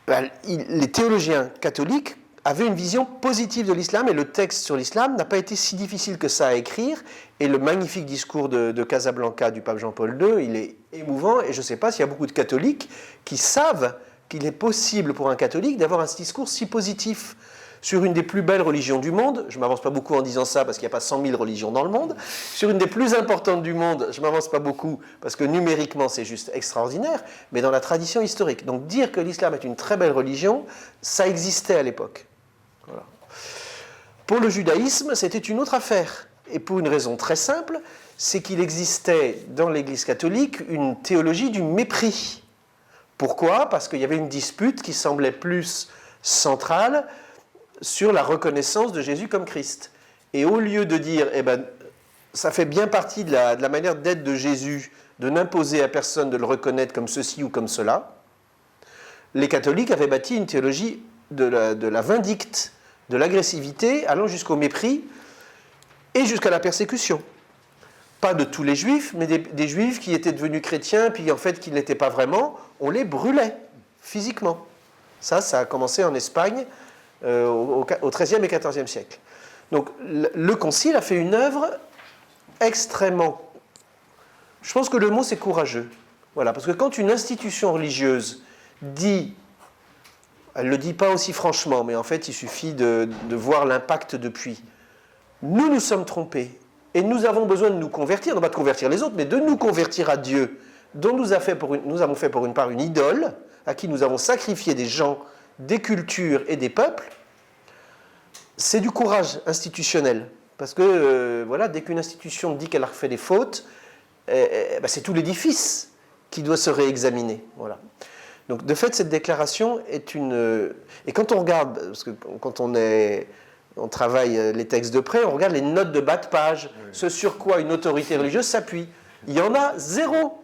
Les théologiens catholiques avaient une vision positive de l'islam et le texte sur l'islam n'a pas été si difficile que ça à écrire. Et le magnifique discours de Casablanca du pape Jean-Paul II, il est émouvant et je ne sais pas s'il y a beaucoup de catholiques qui savent qu'il est possible pour un catholique d'avoir un discours si positif sur une des plus belles religions du monde. Je ne m'avance pas beaucoup en disant ça parce qu'il n'y a pas 100 000 religions dans le monde. Sur une des plus importantes du monde, je ne m'avance pas beaucoup parce que numériquement c'est juste extraordinaire, mais dans la tradition historique. Donc dire que l'islam est une très belle religion, ça existait à l'époque. Voilà. Pour le judaïsme, c'était une autre affaire. Et pour une raison très simple, c'est qu'il existait dans l'Église catholique une théologie du mépris. Pourquoi ? Parce qu'il y avait une dispute qui semblait plus centrale sur la reconnaissance de Jésus comme Christ. Et au lieu de dire, ça fait bien partie de la manière d'être de Jésus, de n'imposer à personne de le reconnaître comme ceci ou comme cela, les catholiques avaient bâti une théologie de la vindicte, de l'agressivité, allant jusqu'au mépris, et jusqu'à la persécution. Pas de tous les juifs, mais des juifs qui étaient devenus chrétiens, puis en fait qui ne l'étaient pas vraiment, on les brûlait physiquement. Ça a commencé en Espagne au XIIIe et XIVe siècle. Donc le Concile a fait une œuvre extrêmement... Je pense que le mot c'est courageux. Voilà, parce que quand une institution religieuse dit... Elle ne le dit pas aussi franchement, mais en fait il suffit de voir l'impact depuis... Nous sommes trompés et nous avons besoin de nous convertir, non pas de convertir les autres, mais de nous convertir à Dieu, dont nous avons fait pour une part une idole, à qui nous avons sacrifié des gens, des cultures et des peuples. C'est du courage institutionnel, parce que dès qu'une institution dit qu'elle a fait des fautes, c'est tout l'édifice qui doit se réexaminer. Voilà. Donc de fait, cette déclaration est une... Et quand on regarde, parce que quand on travaille les textes de près, on regarde les notes de bas de page, ce sur quoi une autorité religieuse s'appuie. Il y en a zéro.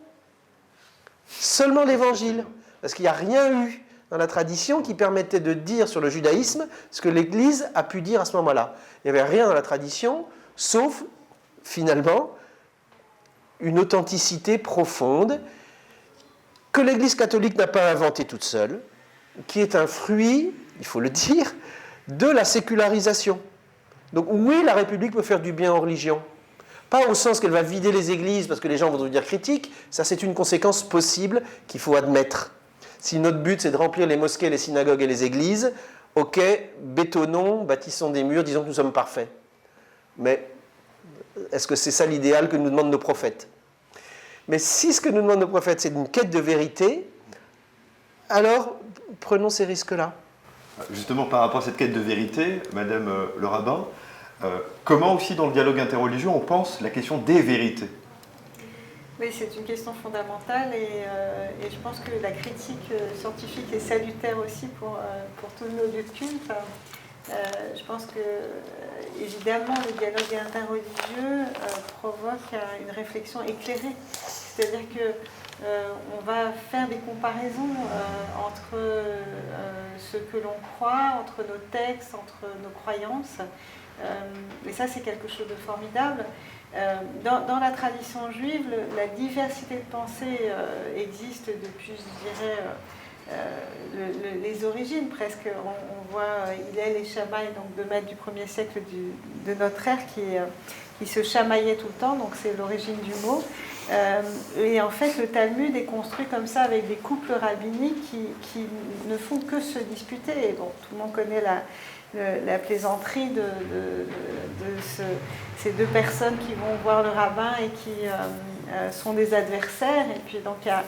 Seulement l'Évangile. Parce qu'il n'y a rien eu dans la tradition qui permettait de dire sur le judaïsme ce que l'Église a pu dire à ce moment-là. Il n'y avait rien dans la tradition, sauf, finalement, une authenticité profonde que l'Église catholique n'a pas inventée toute seule, qui est un fruit, il faut le dire, de la sécularisation. Donc oui, la République peut faire du bien aux religions. Pas au sens qu'elle va vider les églises parce que les gens vont devenir critiques, ça c'est une conséquence possible qu'il faut admettre. Si notre but c'est de remplir les mosquées, les synagogues et les églises, ok, bétonnons, bâtissons des murs, disons que nous sommes parfaits. Mais est-ce que c'est ça l'idéal que nous demandent nos prophètes? Mais si ce que nous demandent nos prophètes c'est une quête de vérité, alors prenons ces risques-là. Justement, par rapport à cette quête de vérité, Madame le rabbin, comment aussi dans le dialogue interreligieux on pense la question des vérités? Oui, c'est une question fondamentale et je pense que la critique scientifique est salutaire aussi pour tous nos lieux de culte. Je pense que, évidemment, le dialogue interreligieux provoque une réflexion éclairée. C'est-à-dire qu'on va faire des comparaisons entre ce que l'on croit, entre nos textes, entre nos croyances. Et ça, c'est quelque chose de formidable. Dans la tradition juive, la diversité de pensée existe depuis, je dirais, les origines presque. On voit Hillel et Shammai, donc deux maîtres du 1er siècle de notre ère, qui se chamaillaient tout le temps, donc c'est l'origine du mot. Et en fait, le Talmud est construit comme ça, avec des couples rabbiniques qui ne font que se disputer. Et bon, tout le monde connaît la plaisanterie de ces deux personnes qui vont voir le rabbin et qui sont des adversaires. Et puis donc il y a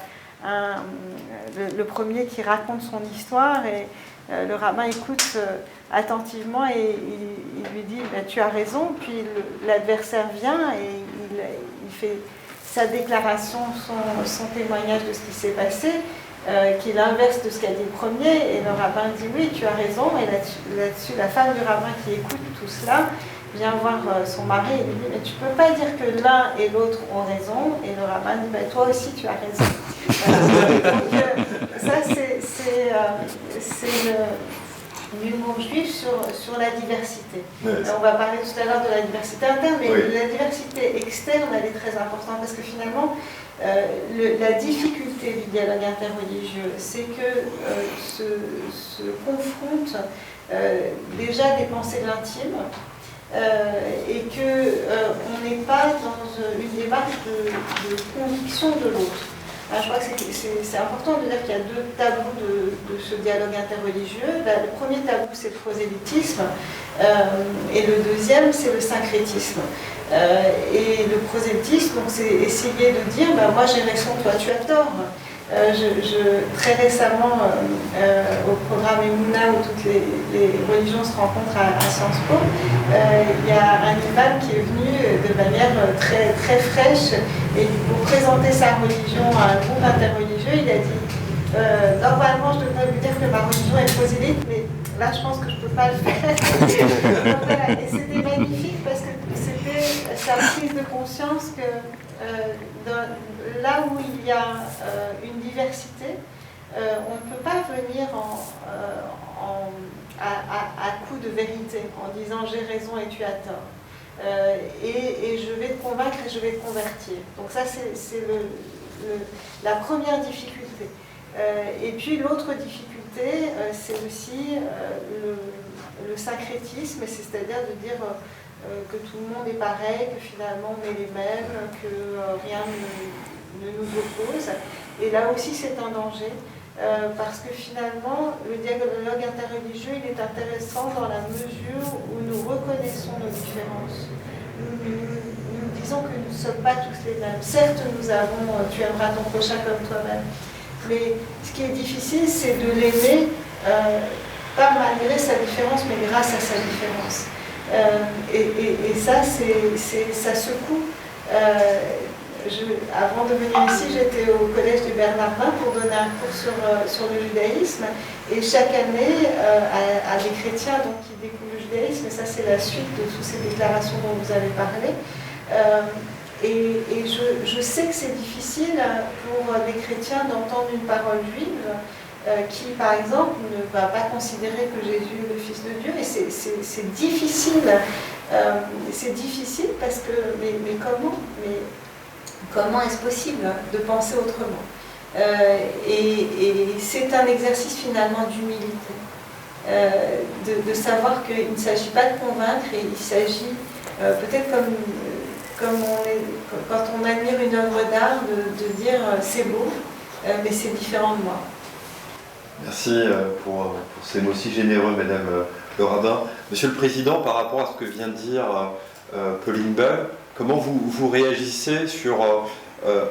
le premier qui raconte son histoire et le rabbin écoute attentivement et il lui dit tu as raison. Puis l'adversaire vient et il fait sa déclaration, son témoignage de ce qui s'est passé, qui est l'inverse de ce qu'a dit le premier, et le rabbin dit oui, tu as raison, et là-dessus la femme du rabbin qui écoute tout cela vient voir son mari et lui dit mais tu peux pas dire que l'un et l'autre ont raison, et le rabbin dit ben, toi aussi tu as raison. Donc ça c'est l'humour juif sur la diversité. Oui. On va parler tout à l'heure de la diversité interne, mais oui. La diversité externe, elle est très importante parce que finalement, la difficulté du dialogue interreligieux, c'est que se confrontent déjà des pensées de l'intime et qu'on n'est pas dans une démarche de conviction de l'autre. Alors, je crois que c'est important de dire qu'il y a deux tabous de ce dialogue interreligieux. Le premier tabou, c'est le prosélytisme, et le deuxième, c'est le syncrétisme. Et le prosélytisme, c'est essayer de dire moi j'ai raison, toi tu as tort. Très récemment, au programme Emouna, où toutes les religions se rencontrent à Sciences Po, il y a un imam qui est venu de manière très, très fraîche, et pour présenter sa religion à un groupe interreligieux, il a dit normalement je devrais vous dire que ma religion est prosélyte, mais là je pense que je ne peux pas le faire. Donc, voilà. Et c'était magnifique parce que c'était sa prise de conscience que là où il y a une diversité, on ne peut pas venir à coup de vérité en disant j'ai raison et tu as tort. Et je vais te convaincre et je vais te convertir. Donc ça c'est la première difficulté. Et puis l'autre difficulté, c'est aussi le syncrétisme, c'est-à-dire de dire que tout le monde est pareil, que finalement on est les mêmes, que rien ne nous oppose. Et là aussi c'est un danger, parce que finalement le dialogue interreligieux il est intéressant dans la mesure où nous reconnaissons nos différences. Nous disons que nous ne sommes pas tous les mêmes. Certes nous avons tu aimeras ton prochain comme toi-même, mais ce qui est difficile c'est de l'aimer, pas malgré sa différence mais grâce à sa différence. Et ça, ça secoue. Avant de venir ici, j'étais au collège du Bernardin pour donner un cours sur le judaïsme. Et chaque année, à des chrétiens donc, qui découvrent le judaïsme, et ça c'est la suite de toutes ces déclarations dont vous avez parlé. Et je sais que c'est difficile pour des chrétiens d'entendre une parole juive qui, par exemple, ne va pas considérer que Jésus est le Fils de Dieu. Et c'est difficile. C'est difficile parce que, mais comment est-ce possible de penser autrement. Et c'est un exercice finalement d'humilité, de savoir qu'il ne s'agit pas de convaincre, et il s'agit peut-être quand on admire une œuvre d'art, de dire c'est beau, mais c'est différent de moi. Merci pour ces mots si généreux, Madame le rabbin. Monsieur le Président, par rapport à ce que vient de dire Pauline Bull, comment vous réagissez sur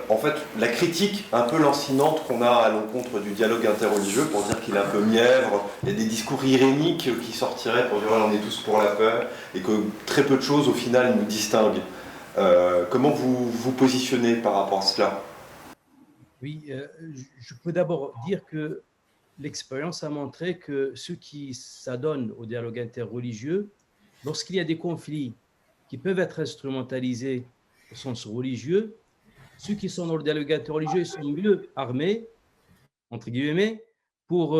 en fait, la critique un peu lancinante qu'on a à l'encontre du dialogue interreligieux, pour dire qu'il est un peu mièvre, il y a des discours iréniques qui sortiraient pour dire on est tous pour la paix, et que très peu de choses au final nous distinguent. Comment vous vous positionnez par rapport à cela? Oui, je peux d'abord dire que l'expérience a montré que ceux qui s'adonnent au dialogue interreligieux, lorsqu'il y a des conflits qui peuvent être instrumentalisés au sens religieux, ceux qui sont dans le dialogue interreligieux sont mieux armés, entre guillemets, pour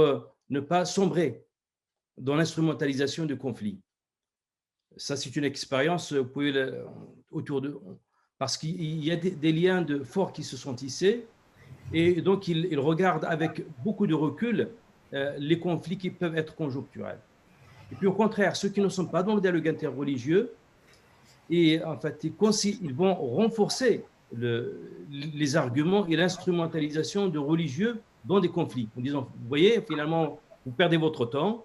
ne pas sombrer dans l'instrumentalisation de conflits. Ça, c'est une expérience, vous pouvez autour de... Parce qu'il y a des liens forts qui se sont tissés, et donc ils regardent avec beaucoup de recul les conflits qui peuvent être conjoncturels. Et puis au contraire, ceux qui ne sont pas dans le dialogue interreligieux, et en fait, ils vont renforcer les arguments et l'instrumentalisation de religieux dans des conflits, en disant, vous voyez, finalement, vous perdez votre temps,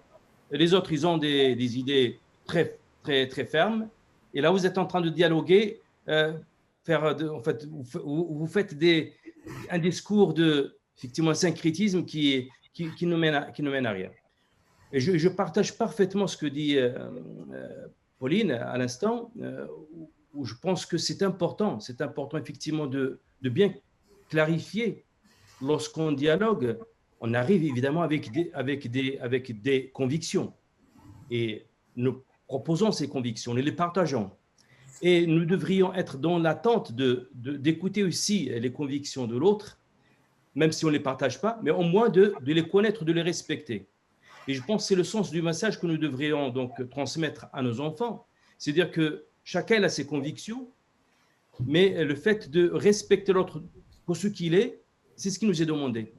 les autres, ils ont des idées très, très, très fermes, et là, vous êtes en train de dialoguer, en fait, vous faites un discours de, effectivement, syncrétisme qui ne mène à rien. Et je partage parfaitement ce que dit Pauline à l'instant, où je pense que c'est important effectivement de bien clarifier lorsqu'on dialogue. On arrive évidemment avec des convictions, et nous proposons ces convictions, nous les partageons. Et nous devrions être dans l'attente d'écouter aussi les convictions de l'autre, même si on ne les partage pas, mais au moins de les connaître, de les respecter. Et je pense que c'est le sens du message que nous devrions donc transmettre à nos enfants. C'est-à-dire que chacun a ses convictions, mais le fait de respecter l'autre pour ce qu'il est, c'est ce qui nous est demandé.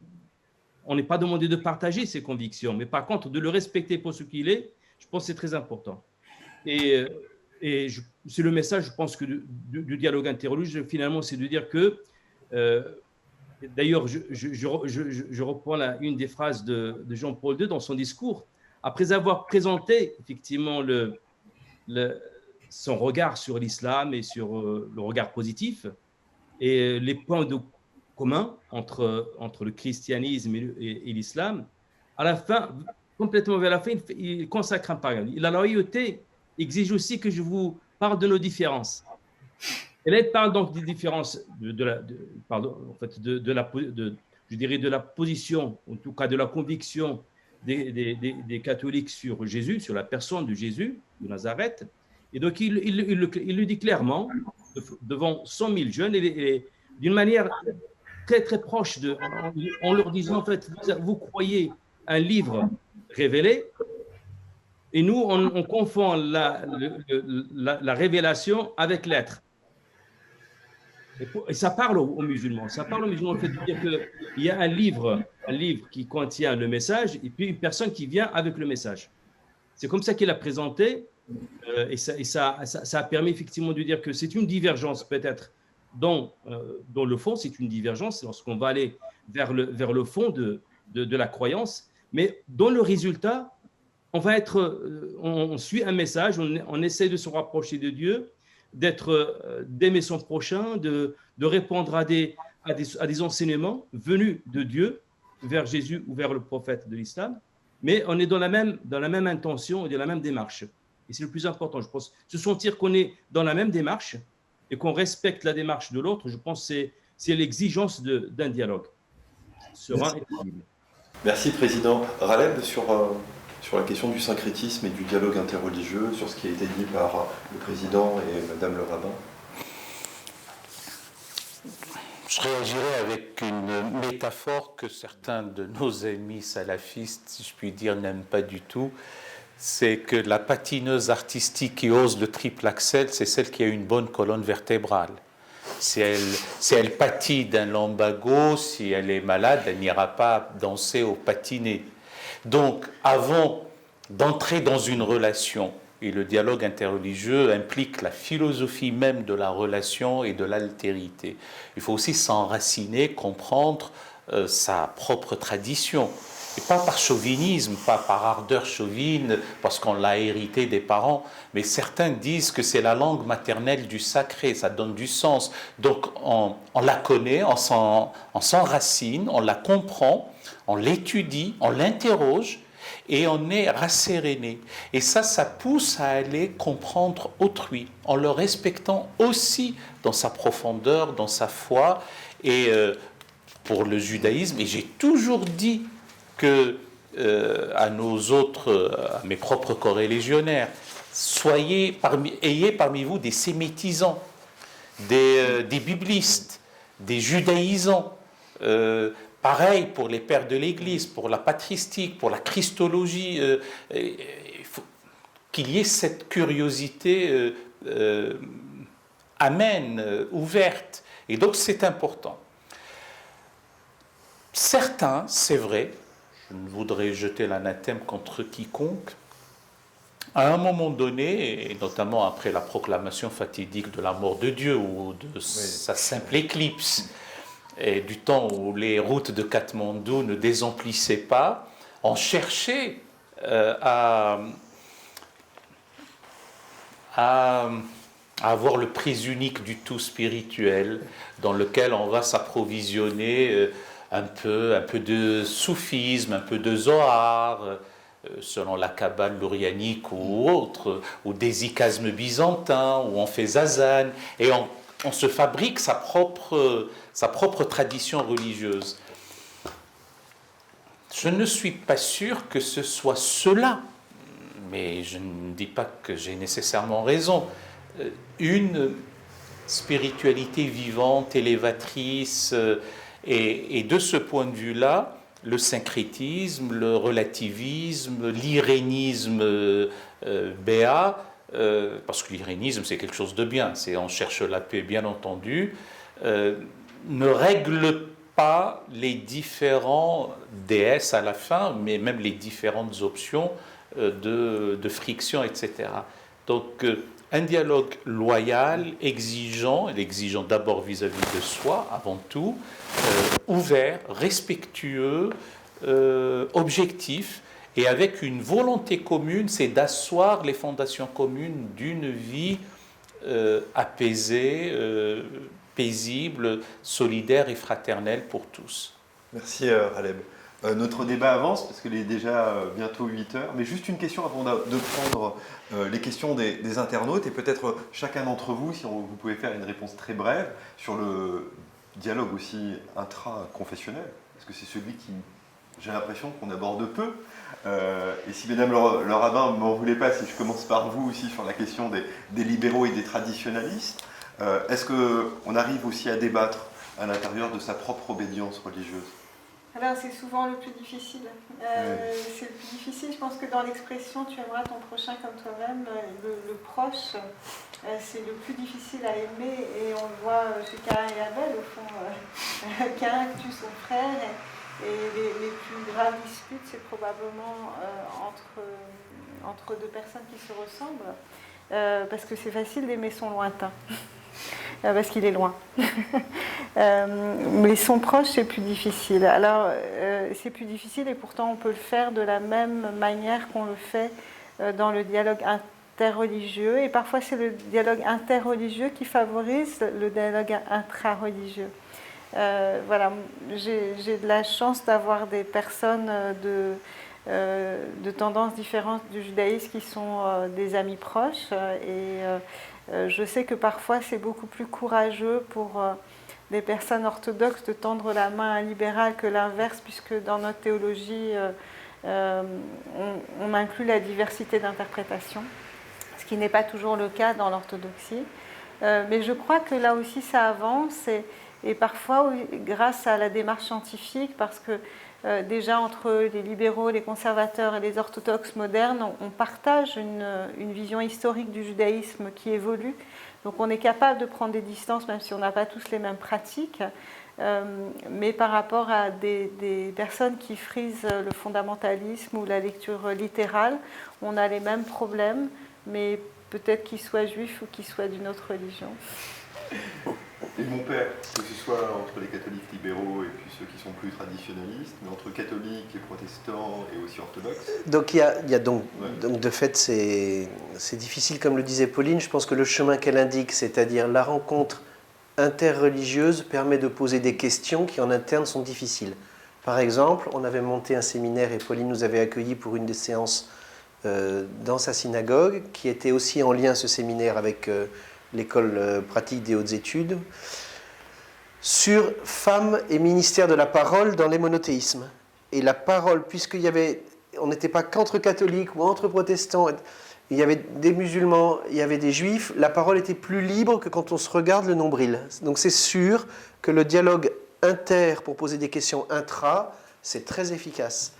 On n'est pas demandé de partager ses convictions, mais par contre, de le respecter pour ce qu'il est, je pense que c'est très important. Et c'est le message, je pense, du dialogue interreligieux, finalement, c'est de dire que, d'ailleurs, je reprends une des phrases de Jean-Paul II dans son discours, après avoir présenté, effectivement, son regard sur l'islam et sur le regard positif et les points communs entre le christianisme et l'islam, à la fin, complètement vers la fin, il consacre un paragraphe. La loyauté exige aussi que je vous parle de nos différences. Et là, il parle donc des différences de la position, en tout cas de la conviction des catholiques sur Jésus, sur la personne de Jésus de Nazareth. Et donc, il le dit clairement devant 100 000 jeunes et d'une manière très, très proche, en leur disant, en fait, vous croyez un livre révélé, et nous, on confond la révélation avec l'être. Et ça parle aux musulmans. Ça parle aux musulmans, le fait de dire qu'il y a un livre qui contient le message, et puis une personne qui vient avec le message. C'est comme ça qu'il a présenté, et ça a permis effectivement de dire que c'est une divergence peut-être dans le fond, c'est une divergence lorsqu'on va aller vers le fond de la croyance, mais dans le résultat, on suit un message, on essaie de se rapprocher de Dieu, d'aimer son prochain, de répondre à des enseignements venus de Dieu vers Jésus ou vers le prophète de l'islam, mais on est dans la même intention et dans la même démarche. Et c'est le plus important, je pense. Se sentir qu'on est dans la même démarche et qu'on respecte la démarche de l'autre, je pense que c'est l'exigence d'un dialogue serein et crédible. Merci, Président. Raleb, sur la question du syncrétisme et du dialogue interreligieux, sur ce qui a été dit par le Président et Madame le rabbin. Je réagirai avec une métaphore que certains de nos amis salafistes, si je puis dire, n'aiment pas du tout. C'est que la patineuse artistique qui ose le triple axel, c'est celle qui a une bonne colonne vertébrale. Si elle pâtit d'un lumbago, si elle est malade, elle n'ira pas danser au patiné. Donc, avant d'entrer dans une relation, et le dialogue interreligieux implique la philosophie même de la relation et de l'altérité. Il faut aussi s'enraciner, comprendre sa propre tradition. Et pas par chauvinisme, pas par ardeur chauvine, parce qu'on l'a hérité des parents, mais certains disent que c'est la langue maternelle du sacré, ça donne du sens. Donc on la connaît, on s'enracine, on la comprend, on l'étudie, on l'interroge, et on est rasséréné. Et ça pousse à aller comprendre autrui, en le respectant aussi dans sa profondeur, dans sa foi. Et pour le judaïsme, et j'ai toujours dit que à mes propres corréligionnaires, ayez parmi vous des sémitisants, des biblistes, des judaïsants. Pareil pour les pères de l'Église, pour la patristique, pour la christologie, il faut qu'il y ait cette curiosité ouverte. Et donc c'est important. Certains, c'est vrai, je ne voudrais jeter l'anathème contre quiconque, à un moment donné, et notamment après la proclamation fatidique de la mort de Dieu ou de sa simple éclipse, et du temps où les routes de Katmandou ne désemplissaient pas, on cherchait à avoir le prix unique du tout spirituel, dans lequel on va s'approvisionner un peu de soufisme, un peu de Zohar, selon la Kabbale lourianique ou autre, ou des ikasmes byzantins, où on fait Zazan, et on se fabrique sa propre tradition religieuse. Je ne suis pas sûr que ce soit cela, mais je ne dis pas que j'ai nécessairement raison. Une spiritualité vivante, élévatrice, et de ce point de vue-là, le syncrétisme, le relativisme, l'irénisme béat, parce que l'irénisme c'est quelque chose de bien, on cherche la paix bien entendu, ne règle pas les différents déesses à la fin, mais même les différentes options de friction, etc. Donc un dialogue loyal, exigeant d'abord vis-à-vis de soi, avant tout, ouvert, respectueux, objectif, et avec une volonté commune, c'est d'asseoir les fondations communes d'une vie apaisée, paisible, solidaire et fraternelle pour tous. Merci Raleb. Notre débat avance parce qu'il est déjà bientôt 8 heures, mais juste une question avant de prendre les questions des internautes, et peut-être chacun d'entre vous, si vous pouvez faire une réponse très brève sur le dialogue aussi intra-confessionnel, parce que c'est celui qui, j'ai l'impression qu'on aborde peu. Et si mesdames le rabbin ne m'en voulez pas, si je commence par vous aussi sur la question des libéraux et des traditionalistes, est-ce qu'on arrive aussi à débattre à l'intérieur de sa propre obédience religieuse ? Alors c'est souvent le plus difficile. C'est le plus difficile. Je pense que dans l'expression tu aimeras ton prochain comme toi-même, le proche, c'est le plus difficile à aimer, et on le voit chez Caïn et Abel au fond. Caïn tue son frère, et les plus graves disputes c'est probablement entre deux personnes qui se ressemblent, parce que c'est facile d'aimer son lointain. Parce qu'il est loin. Mais son proche, c'est plus difficile. Alors, c'est plus difficile, et pourtant on peut le faire de la même manière qu'on le fait dans le dialogue interreligieux. Et parfois, c'est le dialogue interreligieux qui favorise le dialogue intrareligieux. Voilà, j'ai de la chance d'avoir des personnes de tendances différentes du judaïsme qui sont des amis proches, et je sais que parfois c'est beaucoup plus courageux pour des personnes orthodoxes de tendre la main à un libéral que l'inverse, puisque dans notre théologie on inclut la diversité d'interprétation, ce qui n'est pas toujours le cas dans l'orthodoxie. Mais je crois que là aussi ça avance, et parfois grâce à la démarche scientifique, parce que déjà entre les libéraux, les conservateurs et les orthodoxes modernes, on partage une vision historique du judaïsme qui évolue, Donc on est capable de prendre des distances, même si on n'a pas tous les mêmes pratiques. Mais par rapport à des personnes qui frisent le fondamentalisme ou la lecture littérale, on a les mêmes problèmes, mais peut-être qu'ils soient juifs ou qu'ils soient d'une autre religion. Et mon père, que ce soit entre les catholiques libéraux et puis ceux qui sont plus traditionnalistes, mais entre catholiques et protestants et aussi orthodoxes. Donc il y a donc de fait, c'est difficile, comme le disait Pauline. Je pense que le chemin qu'elle indique, c'est-à-dire la rencontre interreligieuse, permet de poser des questions qui en interne sont difficiles. Par exemple, on avait monté un séminaire et Pauline nous avait accueillis pour une des séances dans sa synagogue, qui était aussi en lien, ce séminaire, avec l'école pratique des hautes études, sur femmes et ministère de la parole dans les monothéismes. Et la parole, on n'était pas qu'entre catholiques ou entre protestants, il y avait des musulmans, il y avait des juifs, la parole était plus libre que quand on se regarde le nombril. Donc c'est sûr que le dialogue inter pour poser des questions intra, c'est très efficace.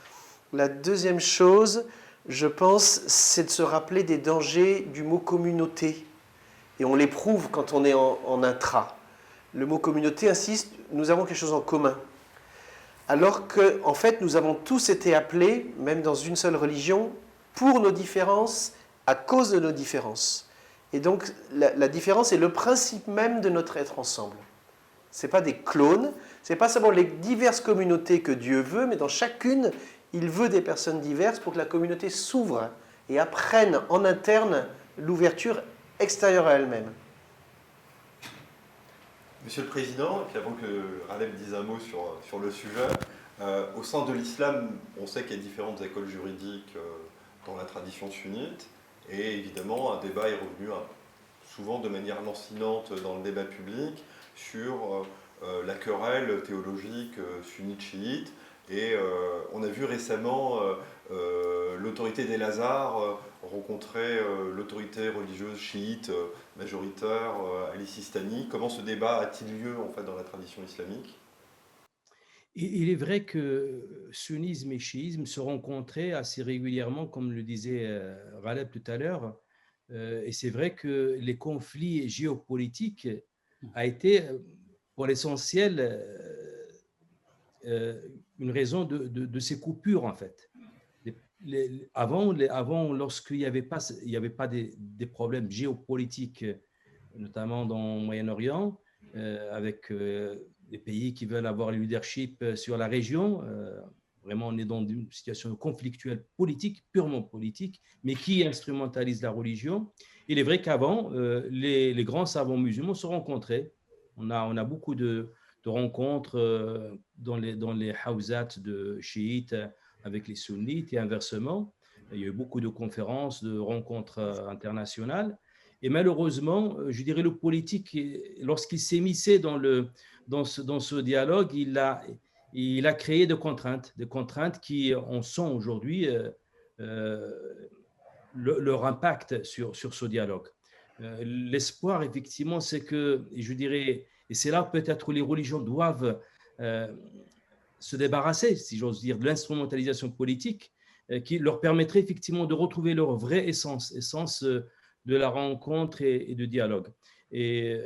La deuxième chose, je pense, c'est de se rappeler des dangers du mot communauté. Et on l'éprouve quand on est en intra. Le mot communauté insiste, nous avons quelque chose en commun. Alors qu'en fait, nous avons tous été appelés, même dans une seule religion, pour nos différences, à cause de nos différences. Et donc, la différence est le principe même de notre être ensemble. Ce n'est pas des clones, ce n'est pas seulement les diverses communautés que Dieu veut, mais dans chacune, il veut des personnes diverses pour que la communauté s'ouvre et apprenne en interne l'ouverture extérieure à elle-même. Monsieur le Président, et puis avant que Ralem dise un mot sur le sujet, au sein de l'islam, on sait qu'il y a différentes écoles juridiques dans la tradition sunnite, et évidemment, un débat est revenu souvent de manière lancinante dans le débat public sur la querelle théologique sunnite-chiite. Et on a vu récemment l'autorité des Lazars rencontrer l'autorité religieuse chiite majoritaire Ali Sistani. Comment ce débat a-t-il lieu en fait dans la tradition islamique ? Il est vrai que sunnisme et chiisme se rencontraient assez régulièrement, comme le disait Ralem tout à l'heure. Et c'est vrai que les conflits géopolitiques a été, pour l'essentiel, une raison de ces coupures, en fait. Avant, lorsqu'il n'y avait pas des problèmes géopolitiques, notamment dans le Moyen-Orient, avec des pays qui veulent avoir le leadership sur la région. Vraiment, on est dans une situation conflictuelle politique, purement politique, mais qui instrumentalise la religion. Il est vrai qu'avant, les grands savants musulmans se rencontraient. On a beaucoup de rencontres dans les hawzat de chiites avec les sunnites et inversement. Il y a eu beaucoup de conférences, de rencontres internationales. Et malheureusement, je dirais le politique, lorsqu'il s'émissait dans ce dialogue, il a créé des contraintes qui en sont aujourd'hui leur impact sur ce dialogue. L'espoir, effectivement, c'est que, je dirais, et c'est là peut-être où les religions doivent se débarrasser, si j'ose dire, de l'instrumentalisation politique qui leur permettrait effectivement de retrouver leur vraie essence de la rencontre et de dialogue. Et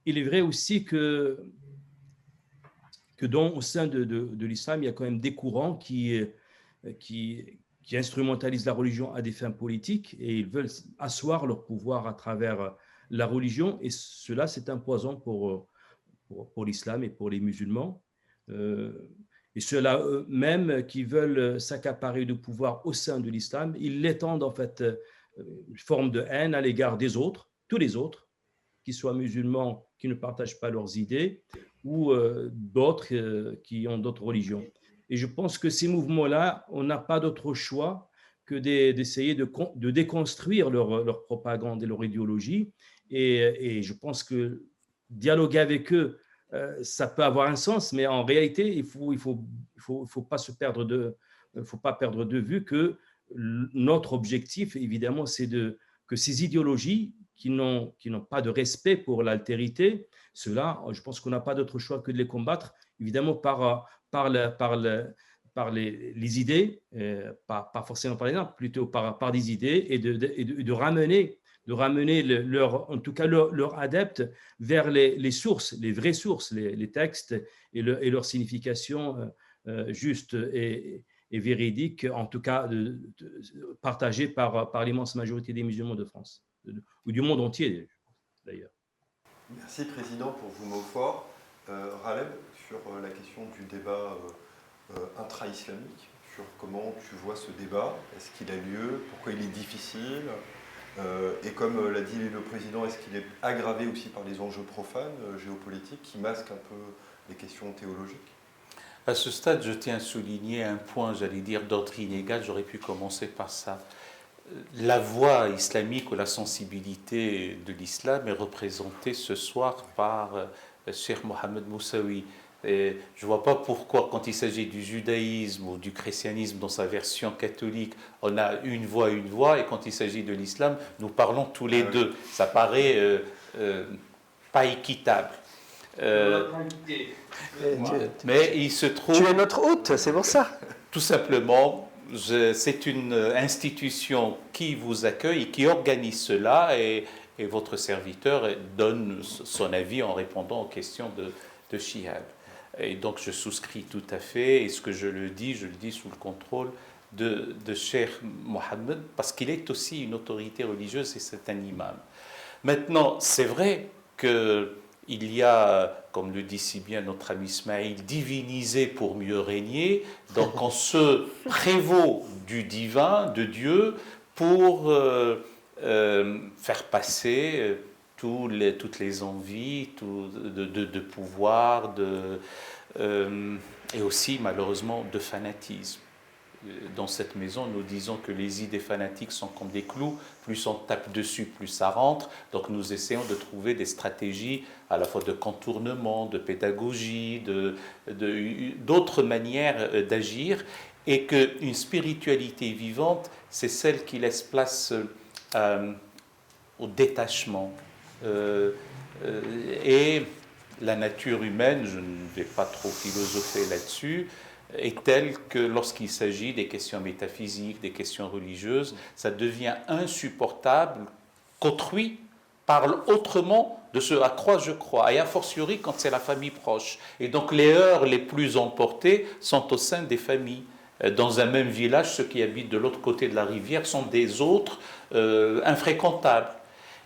il est vrai aussi que au sein de l'islam, il y a quand même des courants qui instrumentalisent la religion à des fins politiques et ils veulent asseoir leur pouvoir à travers la religion. Et cela, c'est un poison pour l'islam et pour les musulmans. Et ceux-là eux-mêmes qui veulent s'accaparer du pouvoir au sein de l'islam, ils l'étendent en fait une forme de haine à l'égard des autres, tous les autres, qu'ils soient musulmans qui ne partagent pas leurs idées ou d'autres qui ont d'autres religions. Et je pense que ces mouvements-là, on n'a pas d'autre choix que d'essayer de déconstruire leur propagande et leur idéologie. Et je pense que dialoguer avec eux, ça peut avoir un sens, mais en réalité, il faut pas perdre de vue que notre objectif, évidemment, c'est que ces idéologies qui n'ont pas de respect pour l'altérité, ceux-là, je pense qu'on n'a pas d'autre choix que de les combattre, évidemment par les idées, pas forcément par les normes, plutôt par des idées, et de ramener de ramener en tout cas leurs adeptes vers les sources, les vraies sources, les textes et leur signification juste et véridique, en tout cas partagée par l'immense majorité des musulmans de France, ou du monde entier d'ailleurs. Merci Président pour vos mots forts. Raleb, sur la question du débat intra-islamique, sur comment tu vois ce débat, est-ce qu'il a lieu, pourquoi il est difficile, et comme l'a dit le Président, est-ce qu'il est aggravé aussi par les enjeux profanes, géopolitiques, qui masquent un peu les questions théologiques? À ce stade, je tiens à souligner un point, j'allais dire, d'ordre inégal, j'aurais pu commencer par ça. La voix islamique ou la sensibilité de l'islam est représentée ce soir par Cheikh Mohamed Moussaoui. Et je ne vois pas pourquoi, quand il s'agit du judaïsme ou du christianisme dans sa version catholique, on a une voix, et quand il s'agit de l'islam, nous parlons tous les deux. Ça paraît pas équitable. Mais il se trouve... Tu es notre hôte, c'est pour ça. Tout simplement, c'est une institution qui vous accueille et qui organise cela, et votre serviteur donne son avis en répondant aux questions de Shihab. Et donc je souscris tout à fait, et ce que je le dis sous le contrôle de Cheikh Mohammed, parce qu'il est aussi une autorité religieuse et c'est un imam. Maintenant, c'est vrai qu'il y a, comme le dit si bien notre ami Ismaïl, divinisé pour mieux régner, donc on se prévaut du divin, de Dieu, pour faire passer toutes les envies de pouvoir, et aussi malheureusement de fanatisme. Dans cette maison, nous disons que les idées fanatiques sont comme des clous, plus on tape dessus, plus ça rentre. Donc nous essayons de trouver des stratégies à la fois de contournement, de pédagogie, d'autres manières d'agir, et qu'une spiritualité vivante, c'est celle qui laisse place au détachement. Et la nature humaine, je ne vais pas trop philosopher là-dessus, est telle que lorsqu'il s'agit des questions métaphysiques, des questions religieuses, ça devient insupportable qu'autrui parle autrement de ce à quoi je crois, et a fortiori quand c'est la famille proche. Et donc les heurts les plus emportés sont au sein des familles. Dans un même village, ceux qui habitent de l'autre côté de la rivière sont des autres infréquentables.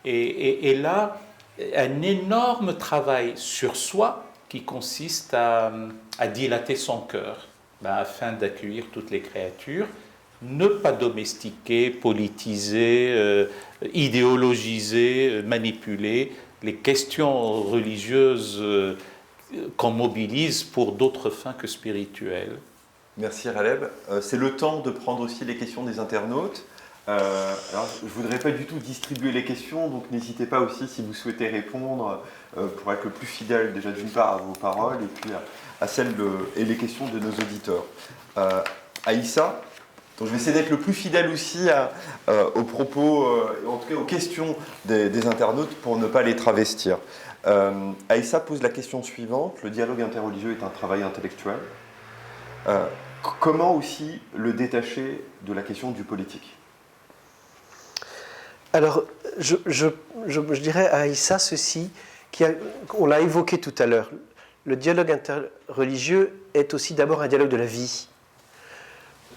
Et là, un énorme travail sur soi qui consiste à dilater son cœur, afin d'accueillir toutes les créatures, ne pas domestiquer, politiser, idéologiser, manipuler les questions religieuses qu'on mobilise pour d'autres fins que spirituelles. Merci Raleb. C'est le temps de prendre aussi les questions des internautes. Alors, je ne voudrais pas du tout distribuer les questions, donc n'hésitez pas aussi si vous souhaitez répondre pour être le plus fidèle déjà d'une part à vos paroles et puis à celles et les questions de nos auditeurs. Aïssa, donc je vais essayer d'être le plus fidèle aussi aux propos, en tout cas aux questions des internautes pour ne pas les travestir. Aïssa pose la question suivante: le dialogue interreligieux est un travail intellectuel. Comment aussi le détacher de la question du politique? Alors, je dirais à Aïssa ceci, on l'a évoqué tout à l'heure. Le dialogue interreligieux est aussi d'abord un dialogue de la vie.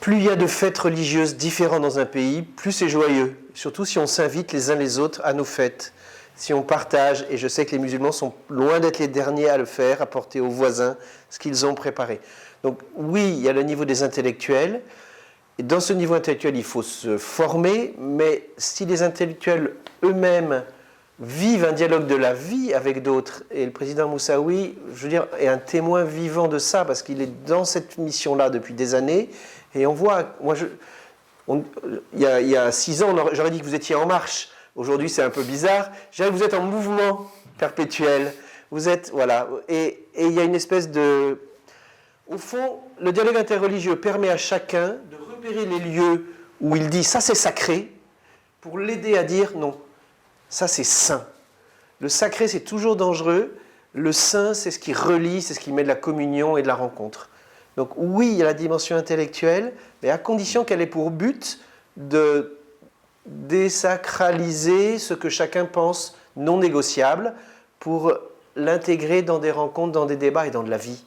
Plus il y a de fêtes religieuses différentes dans un pays, plus c'est joyeux. Surtout si on s'invite les uns les autres à nos fêtes. Si on partage, et je sais que les musulmans sont loin d'être les derniers à le faire, apporter aux voisins ce qu'ils ont préparé. Donc oui, il y a le niveau des intellectuels. Et dans ce niveau intellectuel, il faut se former, mais si les intellectuels eux-mêmes vivent un dialogue de la vie avec d'autres, et le président Moussaoui, je veux dire, est un témoin vivant de ça, parce qu'il est dans cette mission-là depuis des années, et on voit, il y a 6 ans, j'aurais dit que vous étiez en marche. Aujourd'hui, c'est un peu bizarre. Je dirais que vous êtes en mouvement perpétuel. Vous êtes, voilà, et il y a une espèce de... Au fond, le dialogue interreligieux permet à chacun de repérer les lieux où il dit « ça c'est sacré » pour l'aider à dire « non, ça c'est saint ». Le sacré c'est toujours dangereux, le saint c'est ce qui relie, c'est ce qui met de la communion et de la rencontre. Donc oui, il y a la dimension intellectuelle, mais à condition qu'elle ait pour but de désacraliser ce que chacun pense non négociable pour l'intégrer dans des rencontres, dans des débats et dans de la vie.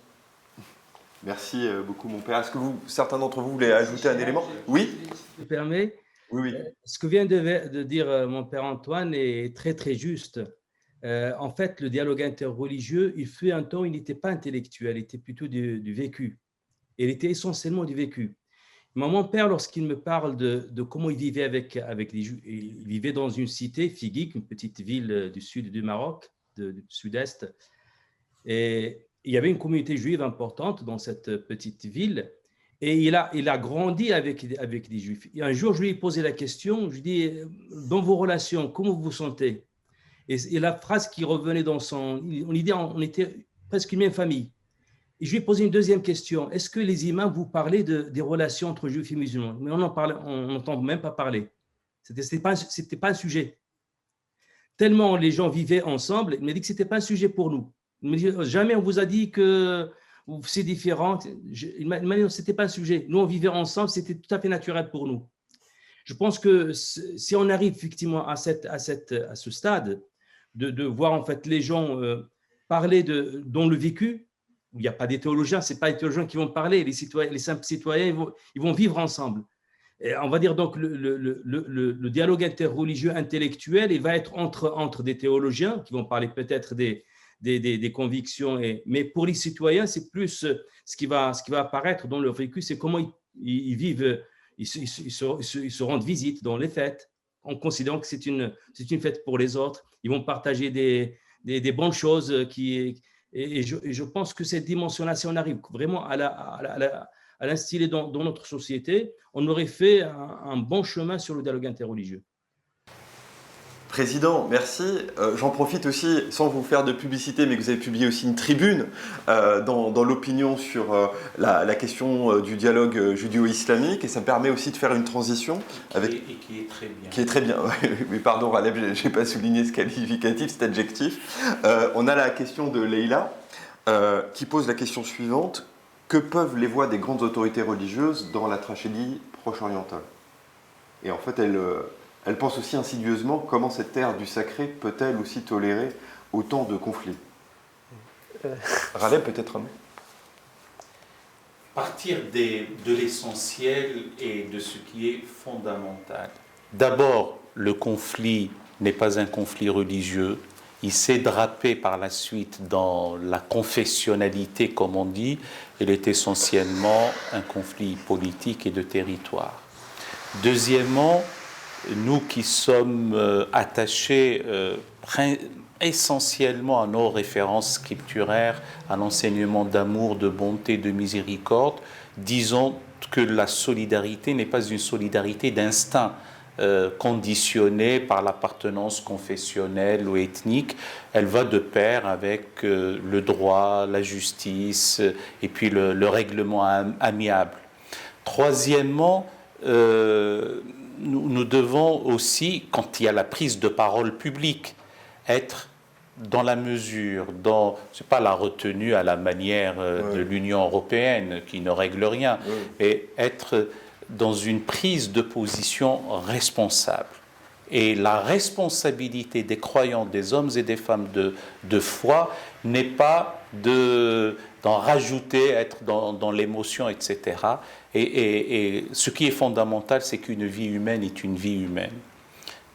Merci beaucoup, mon père. Est-ce que certains d'entre vous voulaient ajouter un élément? Oui. Si je me permets, Oui. ce que vient de dire mon père Antoine est très, très juste. En fait, le dialogue interreligieux, il fut un temps, il n'était pas intellectuel, il était plutôt du vécu. Il était essentiellement du vécu. Mon père, lorsqu'il me parle de comment il vivait avec les Juifs, il vivait dans une cité, Figuig, une petite ville du sud du Maroc, du sud-est, et il y avait une communauté juive importante dans cette petite ville, et il a grandi avec les Juifs. Et un jour, je lui ai posé la question, je lui ai dit, dans vos relations, comment vous vous sentez? Et la phrase qui revenait dans on était presque une même famille. Et je lui ai posé une deuxième question. Est-ce que les imams vous parlaient des relations entre juifs et musulmans? Mais on n'entend même pas parler. Ce n'était pas un sujet. Tellement les gens vivaient ensemble, il m'a dit que ce n'était pas un sujet pour nous. Il m'a dit, jamais on vous a dit que c'est différent. Il m'a dit, ce n'était pas un sujet. Nous, on vivait ensemble, c'était tout à fait naturel pour nous. Je pense que si on arrive effectivement à ce stade de voir en fait les gens parler dans le vécu, où il n'y a pas des théologiens, ce n'est pas les théologiens qui vont parler, les simples citoyens, ils vont vivre ensemble. Et on va dire donc le dialogue interreligieux intellectuel, il va être entre des théologiens qui vont parler peut-être des convictions, mais pour les citoyens, c'est plus ce qui va apparaître dans leur vécu, c'est comment ils vivent, ils se rendent visite dans les fêtes, en considérant que c'est une fête pour les autres. Ils vont partager des bonnes choses et je pense que cette dimension-là, si on arrive vraiment à l'instiller dans notre société, on aurait fait un bon chemin sur le dialogue interreligieux. Président, merci. J'en profite aussi, sans vous faire de publicité, mais que vous avez publié aussi une tribune dans l'opinion sur la question du dialogue judéo-islamique, et ça me permet aussi de faire une transition et qui est très bien. Qui est très bien. Mais pardon, Raleb, je n'ai pas souligné ce qualificatif, cet adjectif. On a la question de Leïla qui pose la question suivante. Que peuvent les voix des grandes autorités religieuses dans la tragédie proche-orientale? Et en fait, elle pense aussi insidieusement comment cette terre du sacré peut-elle aussi tolérer autant de conflits. Raleb, peut-être un mot. Partir de l'essentiel et de ce qui est fondamental. D'abord, le conflit n'est pas un conflit religieux. Il s'est drapé par la suite dans la confessionnalité, comme on dit. Il est essentiellement un conflit politique et de territoire. Deuxièmement, nous qui sommes attachés essentiellement à nos références scripturaires, à l'enseignement d'amour, de bonté, de miséricorde, disons que la solidarité n'est pas une solidarité d'instinct conditionnée par l'appartenance confessionnelle ou ethnique. Elle va de pair avec le droit, la justice et puis le règlement amiable. Troisièmement, nous devons aussi, quand il y a la prise de parole publique, être dans la mesure, ce n'est pas la retenue à la manière de l'Union européenne qui ne règle rien, mais être dans une prise de position responsable. Et la responsabilité des croyants, des hommes et des femmes de foi, n'est pas d'en rajouter, être dans l'émotion, etc. Et ce qui est fondamental, c'est qu'une vie humaine est une vie humaine.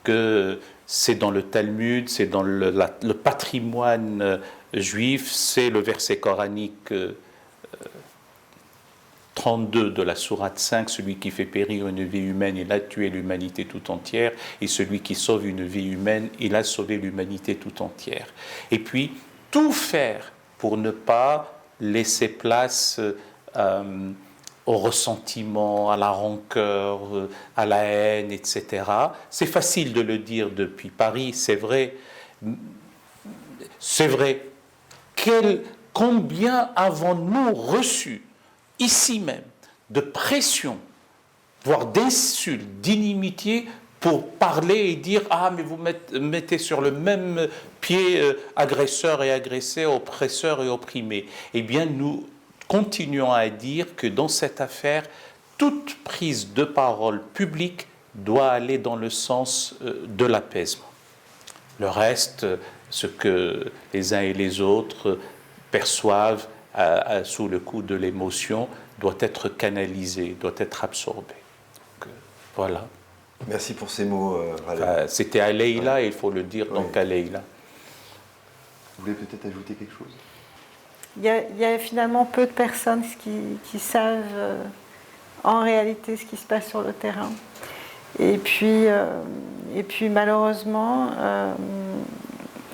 Que c'est dans le Talmud, c'est dans le patrimoine juif, c'est le verset coranique 32 de la sourate 5, celui qui fait périr une vie humaine, il a tué l'humanité tout entière, et celui qui sauve une vie humaine, il a sauvé l'humanité tout entière. Et puis, tout faire pour ne pas laisser place au ressentiment, à la rancœur, à la haine, etc. C'est facile de le dire depuis Paris, c'est vrai. C'est vrai. Combien avons-nous reçu ici même, de pression, voire d'insultes, d'inimitié, pour parler et dire « Ah, mais vous mettez sur le même pied agresseur et agressé, oppresseur et opprimé ». Eh bien, nous continuons à dire que dans cette affaire, toute prise de parole publique doit aller dans le sens de l'apaisement. Le reste, ce que les uns et les autres perçoivent sous le coup de l'émotion, doit être canalisé, doit être absorbé. Donc, voilà. Merci pour ces mots, C'était à Leïla, il faut le dire, donc à Leïla. Vous voulez peut-être ajouter quelque chose? Il y a finalement peu de personnes qui savent en réalité ce qui se passe sur le terrain. Et puis malheureusement,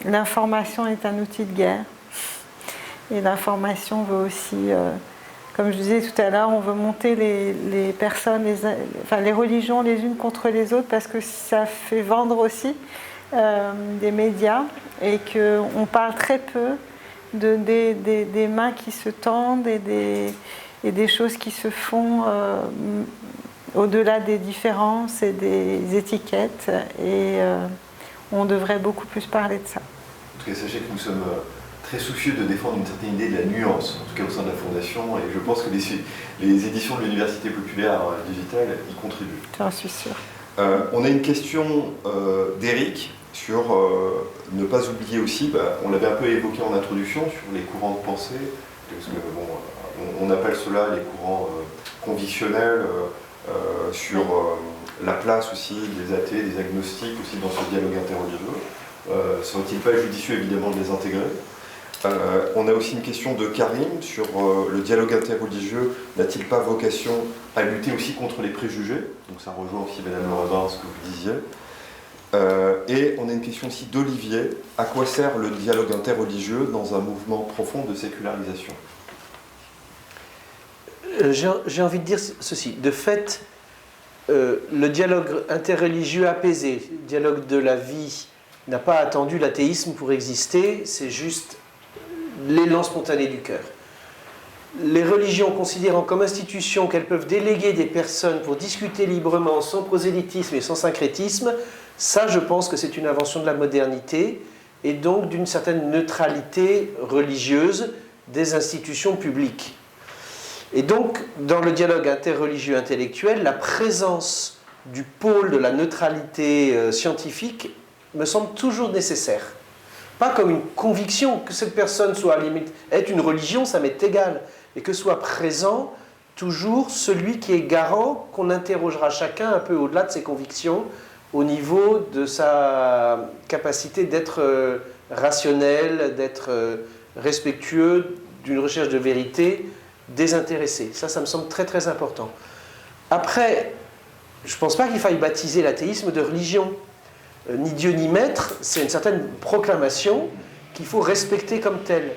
l'information est un outil de guerre. Et l'information veut aussi, comme je disais tout à l'heure, on veut monter les personnes, les religions les unes contre les autres parce que ça fait vendre aussi des médias et qu'on parle très peu des mains qui se tendent et des choses qui se font au-delà des différences et des étiquettes. Et on devrait beaucoup plus parler de ça. En tout cas, sachez que nous sommes très soucieux de défendre une certaine idée de la nuance, en tout cas au sein de la Fondation, et je pense que les éditions de l'Université populaire digitale y contribuent. J'en suis sûre. On a une question d'Éric sur ne pas oublier aussi, on l'avait un peu évoqué en introduction, sur les courants de pensée, parce que on appelle cela les courants convictionnels, sur la place aussi des athées, des agnostiques aussi dans ce dialogue interreligieux. Serait-il pas judicieux évidemment de les intégrer? On a aussi une question de Karim sur le dialogue interreligieux n'a-t-il pas vocation à lutter aussi contre les préjugés? Donc ça rejoint aussi Madame Le Rabbin, ce que vous disiez. Et on a une question aussi d'Olivier. À quoi sert le dialogue interreligieux dans un mouvement profond de sécularisation? J'ai envie de dire ceci. De fait, le dialogue interreligieux apaisé, le dialogue de la vie, n'a pas attendu l'athéisme pour exister, c'est juste l'élan spontané du cœur. Les religions considérant comme institution qu'elles peuvent déléguer des personnes pour discuter librement, sans prosélytisme et sans syncrétisme, ça je pense que c'est une invention de la modernité et donc d'une certaine neutralité religieuse des institutions publiques. Et donc, dans le dialogue interreligieux intellectuel, la présence du pôle de la neutralité scientifique me semble toujours nécessaire. Pas comme une conviction que cette personne soit à la limite, est une religion, ça m'est égal, et que soit présent toujours celui qui est garant qu'on interrogera chacun un peu au-delà de ses convictions, au niveau de sa capacité d'être rationnel, d'être respectueux d'une recherche de vérité désintéressée. Ça me semble très très important. Après, je ne pense pas qu'il faille baptiser l'athéisme de religion. Ni Dieu ni maître, c'est une certaine proclamation qu'il faut respecter comme telle.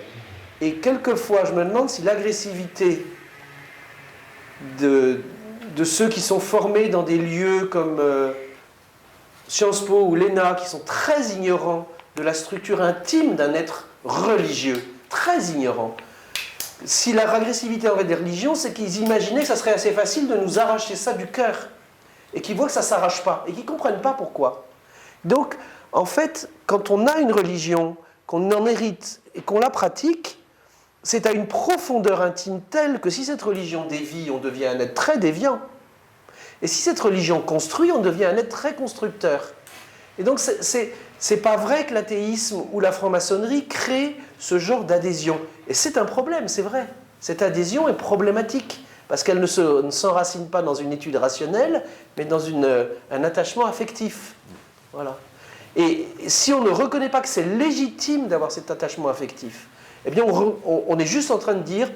Et quelquefois, je me demande si l'agressivité de ceux qui sont formés dans des lieux comme Sciences Po ou l'ENA, qui sont très ignorants de la structure intime d'un être religieux, très ignorants. Si la agressivité envers des religions, c'est qu'ils imaginaient que ça serait assez facile de nous arracher ça du cœur, et qu'ils voient que ça ne s'arrache pas, et qu'ils ne comprennent pas pourquoi. Donc, en fait, quand on a une religion, qu'on en hérite et qu'on la pratique, c'est à une profondeur intime telle que si cette religion dévie, on devient un être très déviant. Et si cette religion construit, on devient un être très constructeur. Et donc, c'est pas vrai que l'athéisme ou la franc-maçonnerie créent ce genre d'adhésion. Et c'est un problème, c'est vrai. Cette adhésion est problématique, parce qu'elle ne s'enracine pas dans une étude rationnelle, mais dans un attachement affectif. Voilà. Et si on ne reconnaît pas que c'est légitime d'avoir cet attachement affectif, eh bien on est juste en train de dire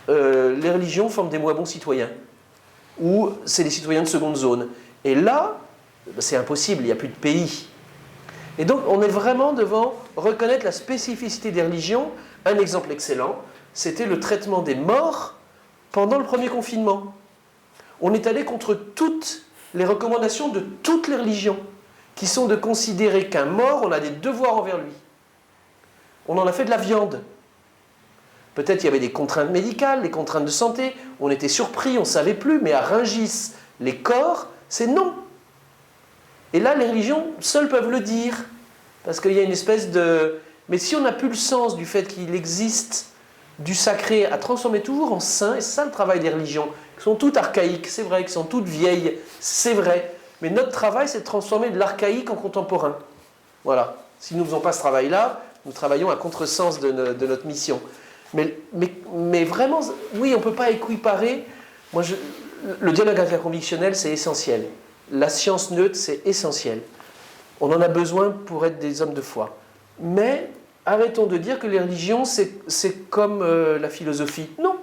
les religions forment des moins bons citoyens, ou c'est des citoyens de seconde zone. Et là, c'est impossible, il n'y a plus de pays. Et donc on est vraiment devant reconnaître la spécificité des religions. Un exemple excellent, c'était le traitement des morts pendant le premier confinement. On est allé contre toutes les recommandations de toutes les religions, qui sont de considérer qu'un mort, on a des devoirs envers lui. On en a fait de la viande. Peut-être il y avait des contraintes médicales, des contraintes de santé, on était surpris, on ne savait plus, mais à Rungis, les corps, c'est non. Et là, les religions seules peuvent le dire, parce qu'il y a une espèce de... Mais si on n'a plus le sens du fait qu'il existe du sacré à transformer toujours en saint, et c'est ça le travail des religions, qui sont toutes archaïques, c'est vrai, qui sont toutes vieilles, c'est vrai, Mais notre travail, c'est de transformer de l'archaïque en contemporain. Voilà. Si nous ne faisons pas ce travail-là, nous travaillons à contresens de notre mission. Mais vraiment, oui, on ne peut pas équiparer. Le dialogue interconvictionnel, c'est essentiel. La science neutre, c'est essentiel. On en a besoin pour être des hommes de foi. Mais arrêtons de dire que les religions, c'est comme la philosophie. Non.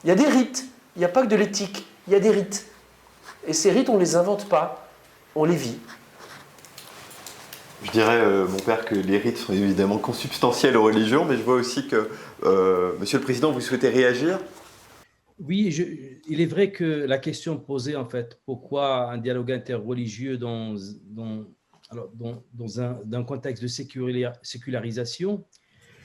Il y a des rites. Il n'y a pas que de l'éthique. Il y a des rites. Et ces rites, on ne les invente pas. On les vit. Je dirais, mon père, que les rites sont évidemment consubstantiels aux religions, mais je vois aussi que, Monsieur le Président, vous souhaitez réagir ? Oui, il est vrai que la question posée, en fait, pourquoi un dialogue interreligieux dans un contexte de sécularisation,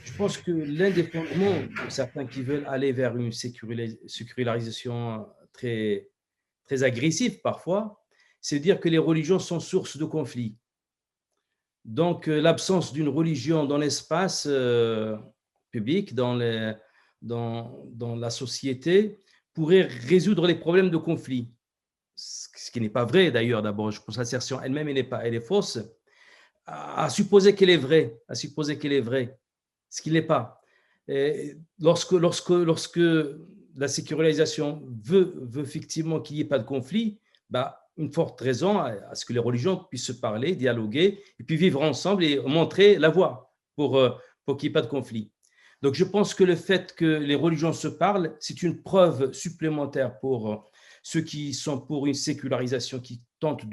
je pense que l'un des fondements de certains qui veulent aller vers une sécularisation très, très agressive parfois, c'est de dire que les religions sont source de conflits. Donc, l'absence d'une religion dans l'espace public, dans la société, pourrait résoudre les problèmes de conflit. Ce qui n'est pas vrai d'ailleurs, d'abord. Je pense que l'assertion elle-même, elle est fausse. À supposer qu'elle est vraie, ce qui n'est pas. Et lorsque la sécularisation veut effectivement qu'il n'y ait pas de conflit, une forte raison à ce que les religions puissent se parler, dialoguer, et puis vivre ensemble et montrer la voie pour qu'il n'y ait pas de conflit. Donc, je pense que le fait que les religions se parlent, c'est une preuve supplémentaire pour ceux qui sont pour une sécularisation, qui tentent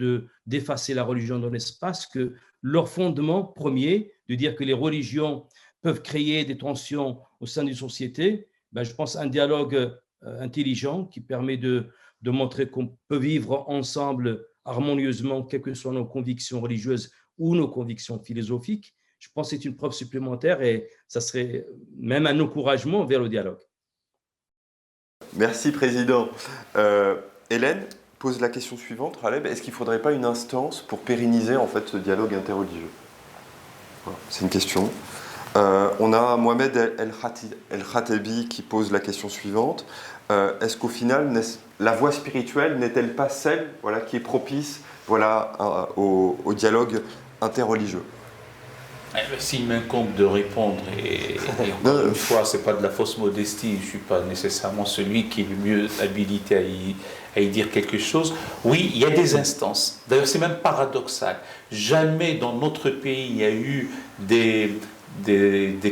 d'effacer la religion dans l'espace, que leur fondement premier, de dire que les religions peuvent créer des tensions au sein d'une société, je pense un dialogue intelligent qui permet de montrer qu'on peut vivre ensemble harmonieusement, quelles que soient nos convictions religieuses ou nos convictions philosophiques. Je pense que c'est une preuve supplémentaire et ça serait même un encouragement vers le dialogue. Merci, Président. Hélène pose la question suivante, Raleb. Est-ce qu'il ne faudrait pas une instance pour pérenniser en fait, ce dialogue interreligieux ? Voilà, c'est une question. On a Mohamed El Khatebi qui pose la question suivante. Est-ce qu'au final, la voie spirituelle n'est-elle pas celle qui est propice au dialogue interreligieux ? S'il m'incombe de répondre, et encore une fois, ce n'est pas de la fausse modestie, je ne suis pas nécessairement celui qui est le mieux habilité à y dire quelque chose. Oui, il y a des instances. D'ailleurs, c'est même paradoxal. Jamais dans notre pays il y a eu des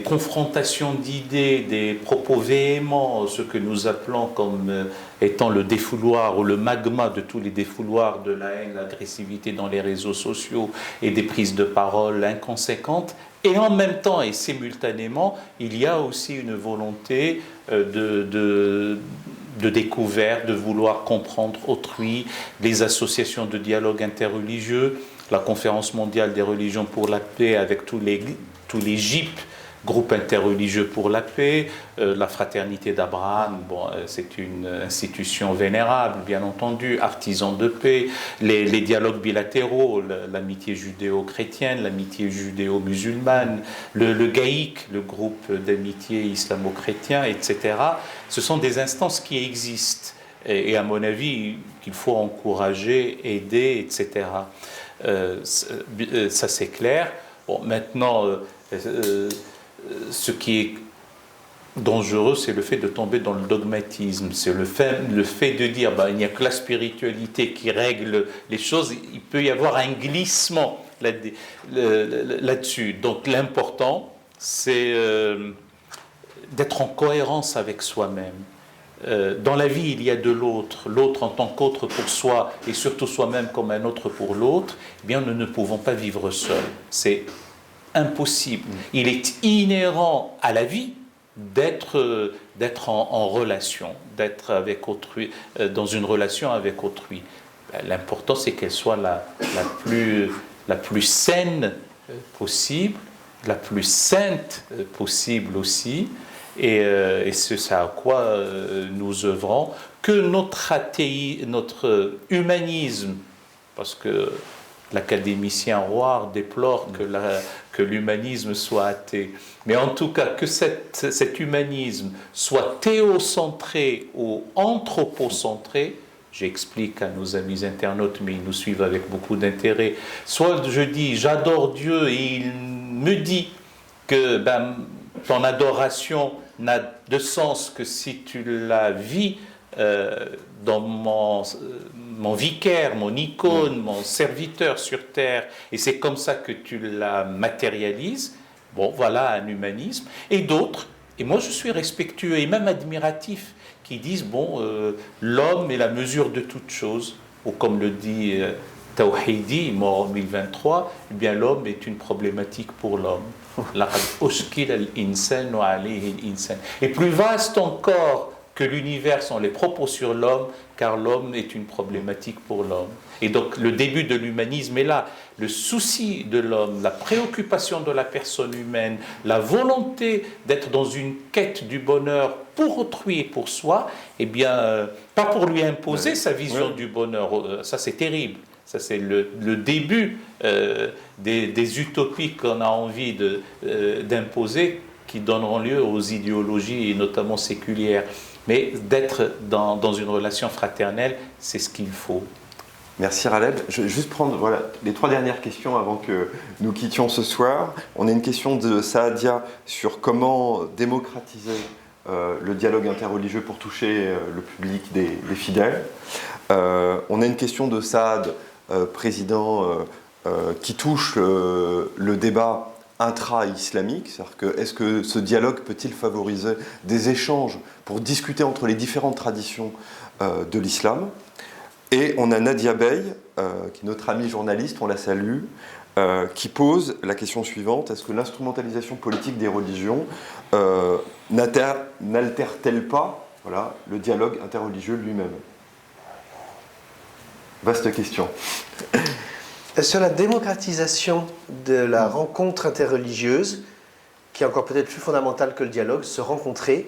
confrontations d'idées, des propos véhéments, ce que nous appelons comme étant le défouloir ou le magma de tous les défouloirs de la haine, l'agressivité dans les réseaux sociaux et des prises de parole inconséquentes. Et en même temps et simultanément, il y a aussi une volonté de découverte, de vouloir comprendre autrui, les associations de dialogue interreligieux, la Conférence mondiale des religions pour la paix avec tous les GIP, groupes interreligieux pour la paix, la Fraternité d'Abraham, c'est une institution vénérable, bien entendu, artisans de paix, les dialogues bilatéraux, l'amitié judéo-chrétienne, l'amitié judéo-musulmane, le GAIC, le groupe d'amitié islamo-chrétien, etc. Ce sont des instances qui existent et à mon avis, qu'il faut encourager, aider, etc. Ça c'est clair. Bon, maintenant, ce qui est dangereux, c'est le fait de tomber dans le dogmatisme. C'est le fait de dire il n'y a que la spiritualité qui règle les choses. Il peut y avoir un glissement là-dessus. Donc l'important, c'est d'être en cohérence avec soi-même. Dans la vie, il y a de l'autre en tant qu'autre pour soi et surtout soi-même comme un autre pour l'autre. Eh bien, nous ne pouvons pas vivre seuls. C'est impossible. Il est inhérent à la vie d'être en relation, d'être avec autrui, dans une relation avec autrui. L'important, c'est qu'elle soit la plus saine possible, la plus sainte possible aussi. Et c'est à quoi nous œuvrons, que notre humanisme, parce que l'académicien Roire déplore que l'humanisme soit athée, mais en tout cas que cet humanisme soit théocentré ou anthropocentré, j'explique à nos amis internautes, mais ils nous suivent avec beaucoup d'intérêt. Soit je dis j'adore Dieu et il me dit que ton adoration n'a de sens que si tu la vis dans mon vicaire, mon icône, mon serviteur sur terre, et c'est comme ça que tu la matérialises. Bon, voilà un humanisme. Et d'autres, et moi je suis respectueux et même admiratif, qui disent, bon, l'homme est la mesure de toute chose, ou comme le dit Tawhidi, mort en 1023, eh bien l'homme est une problématique pour l'homme. Et plus vaste encore que l'univers sont les propos sur l'homme, car l'homme est une problématique pour l'homme. Et donc le début de l'humanisme est là. Le souci de l'homme, la préoccupation de la personne humaine, la volonté d'être dans une quête du bonheur pour autrui et pour soi, eh bien, pas pour lui imposer sa vision du bonheur. Ça, c'est terrible. Ça, c'est le début des utopies qu'on a envie d'imposer, qui donneront lieu aux idéologies, et notamment séculières. Mais d'être dans une relation fraternelle, c'est ce qu'il faut. Merci Raleb. Je vais juste prendre les 3 dernières questions avant que nous quittions ce soir. On a une question de Saadia sur comment démocratiser le dialogue interreligieux pour toucher le public des fidèles. On a une question de Saad, président, qui touche le débat intra-islamique, c'est-à-dire que est-ce que ce dialogue peut-il favoriser des échanges pour discuter entre les différentes traditions de l'islam. Et on a Nadia Bey, qui est notre amie journaliste, on la salue, qui pose la question suivante: est-ce que l'instrumentalisation politique des religions n'altère-t-elle pas le dialogue interreligieux lui-même? Vaste question. Sur la démocratisation de la rencontre interreligieuse, qui est encore peut-être plus fondamentale que le dialogue, se rencontrer,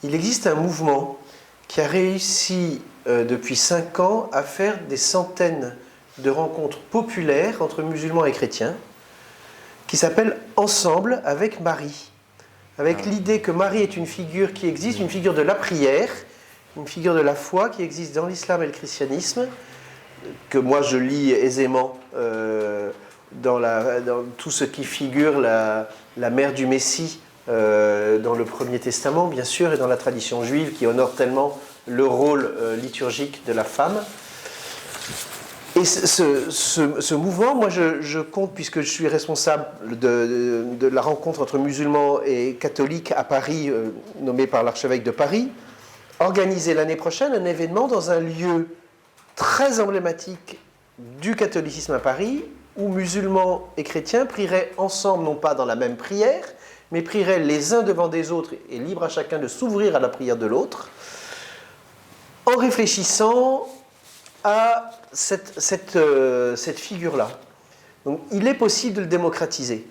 il existe un mouvement qui a réussi depuis 5 ans à faire des centaines de rencontres populaires entre musulmans et chrétiens, qui s'appelle Ensemble avec Marie, avec l'idée que Marie est une figure qui existe, une figure de la prière, une figure de la foi qui existe dans l'islam et le christianisme, que moi je lis aisément dans tout ce qui figure la mère du Messie dans le Premier Testament, bien sûr, et dans la tradition juive qui honore tellement le rôle liturgique de la femme. Et ce mouvement, moi je compte, puisque je suis responsable de la rencontre entre musulmans et catholiques à Paris, nommé par l'archevêque de Paris, organiser l'année prochaine un événement dans un lieu très emblématique du catholicisme à Paris, où musulmans et chrétiens prieraient ensemble, non pas dans la même prière, mais prieraient les uns devant des autres, et libre à chacun de s'ouvrir à la prière de l'autre, en réfléchissant à cette figure-là. Donc il est possible de le démocratiser.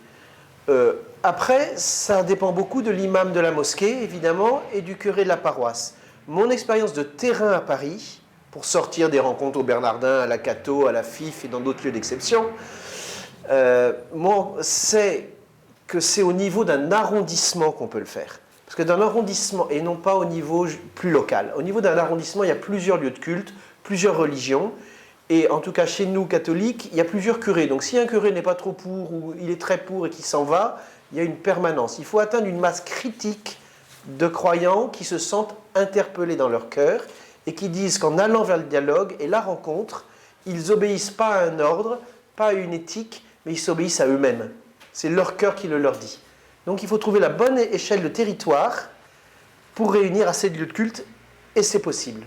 Après, ça dépend beaucoup de l'imam de la mosquée, évidemment, et du curé de la paroisse. Mon expérience de terrain à Paris, pour sortir des rencontres au Bernardin, à la Cato, à la FIF et dans d'autres lieux d'exception, c'est que c'est au niveau d'un arrondissement qu'on peut le faire. Parce que d'un arrondissement, et non pas au niveau plus local, au niveau d'un arrondissement, il y a plusieurs lieux de culte, plusieurs religions, et en tout cas chez nous, catholiques, il y a plusieurs curés. Donc si un curé n'est pas trop pour, ou il est très pour et qu'il s'en va, il y a une permanence. Il faut atteindre une masse critique de croyants qui se sentent interpellés dans leur cœur, et qui disent qu'en allant vers le dialogue et la rencontre, ils obéissent pas à un ordre, pas à une éthique, mais ils s'obéissent à eux-mêmes. C'est leur cœur qui le leur dit. Donc il faut trouver la bonne échelle de territoire pour réunir assez de lieux de culte, et c'est possible.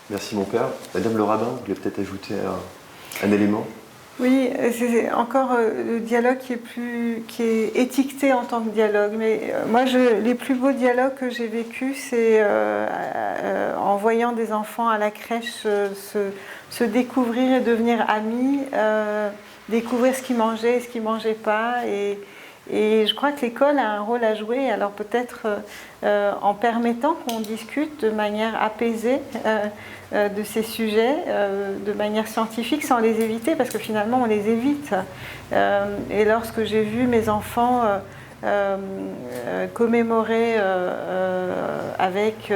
Merci mon père. Madame le rabbin, vous voulez peut-être ajouter un élément ? Oui, c'est encore le dialogue qui est étiqueté en tant que dialogue. Mais moi, les plus beaux dialogues que j'ai vécus, c'est en voyant des enfants à la crèche se découvrir et devenir amis, découvrir ce qu'ils mangeaient et ce qu'ils ne mangeaient pas. Et je crois que l'école a un rôle à jouer. Alors peut-être en permettant qu'on discute de manière apaisée de ces sujets, de manière scientifique, sans les éviter, parce que finalement on les évite. Et lorsque j'ai vu mes enfants commémorer avec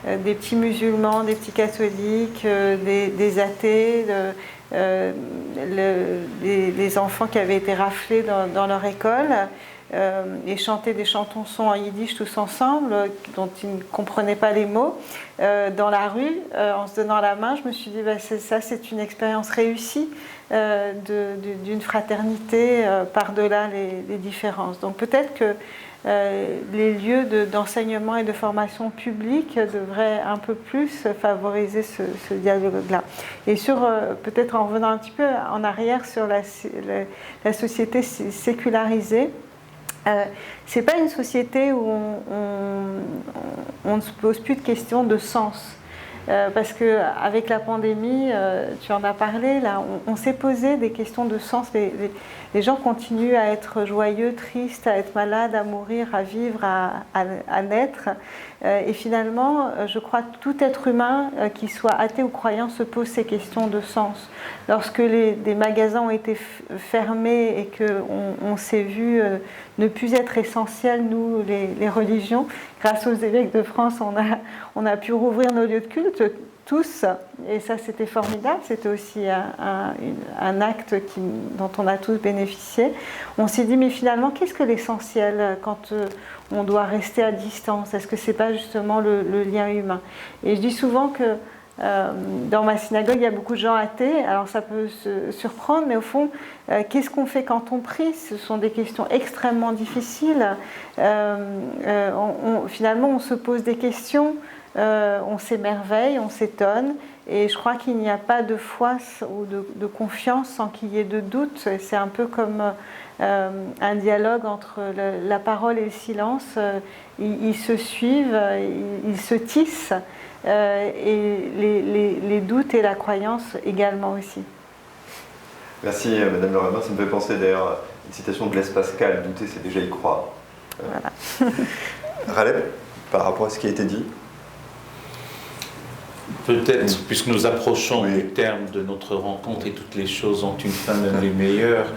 des petits musulmans, des petits catholiques, des athées, les enfants qui avaient été raflés dans leur école, et chanter des chansons en yiddish tous ensemble, dont ils ne comprenaient pas les mots, dans la rue, en se donnant la main. Je me suis dit, c'est une expérience réussie d'une fraternité par-delà les différences. Donc peut-être que les lieux d'enseignement et de formation publique devraient un peu plus favoriser ce dialogue-là. Et peut-être en revenant un petit peu en arrière sur la société sécularisée, c'est pas une société où on ne se pose plus de questions de sens. Parce qu'avec la pandémie, tu en as parlé, là, on s'est posé des questions de sens. Les gens continuent à être joyeux, tristes, à être malades, à mourir, à vivre, à naître. Et finalement, je crois que tout être humain, qu'il soit athée ou croyant, se pose ces questions de sens. Lorsque des magasins ont été fermés et qu'on s'est vu ne plus être essentiels, nous, les religions, grâce aux évêques de France, on a pu rouvrir nos lieux de culte, tous, et ça c'était formidable, c'était aussi un acte dont on a tous bénéficié. On s'est dit, mais finalement, qu'est-ce que l'essentiel quand on doit rester à distance? Est-ce que c'est pas justement le lien humain? Et je dis souvent que dans ma synagogue, il y a beaucoup de gens athées, alors ça peut se surprendre, mais au fond, qu'est-ce qu'on fait quand on prie? Ce sont des questions extrêmement difficiles. Finalement, on se pose des questions, on s'émerveille, on s'étonne, et je crois qu'il n'y a pas de foi ou de confiance sans qu'il y ait de doute. C'est un peu comme un dialogue entre la parole et le silence. Ils se suivent, ils se tissent, et les doutes et la croyance également aussi. Merci Madame Le Rabbin, ça me fait penser d'ailleurs à une citation de Blaise Pascal, douter c'est déjà y croire. Voilà. Raleb, par rapport à ce qui a été dit? Peut-être, puisque nous approchons du terme de notre rencontre et toutes les choses ont une fin, même les meilleures,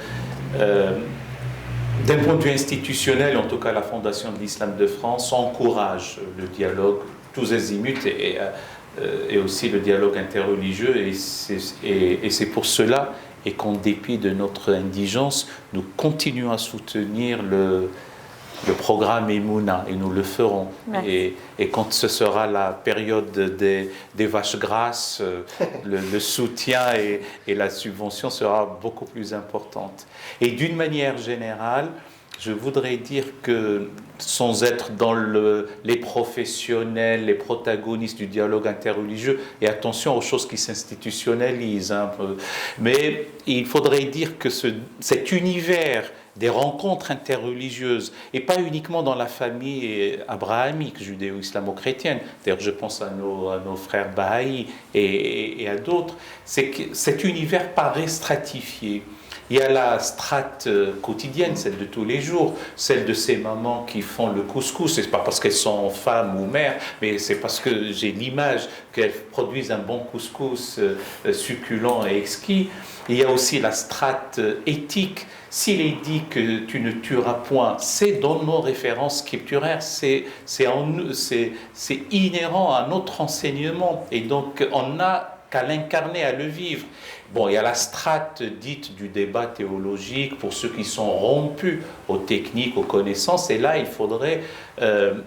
d'un point de vue institutionnel, en tout cas la Fondation de l'Islam de France encourage le dialogue tous azimuts et aussi le dialogue interreligieux, et c'est pour cela et qu'en dépit de notre indigence, nous continuons à soutenir le programme Emouna, et nous le ferons. Et quand ce sera la période des vaches grasses, le soutien et la subvention sera beaucoup plus importante. Et d'une manière générale, je voudrais dire que, sans être dans les professionnels, les protagonistes du dialogue interreligieux, et attention aux choses qui s'institutionnalisent, mais il faudrait dire que cet univers des rencontres interreligieuses, et pas uniquement dans la famille abrahamique, judéo-islamo-chrétienne, d'ailleurs je pense à nos frères Bahaïs et à d'autres, c'est que cet univers paraît stratifié. Il y a la strate quotidienne, celle de tous les jours, celle de ces mamans qui font le couscous. C'est pas parce qu'elles sont femmes ou mères, mais c'est parce que j'ai l'image qu'elles produisent un bon couscous succulent et exquis. Il y a aussi la strate éthique. S'il est dit que tu ne tueras point, c'est dans nos références scripturaires, c'est inhérent à notre enseignement, et donc on n'a qu'à l'incarner, à le vivre. Bon, il y a la strate dite du débat théologique pour ceux qui sont rompus aux techniques, aux connaissances, et là il faudrait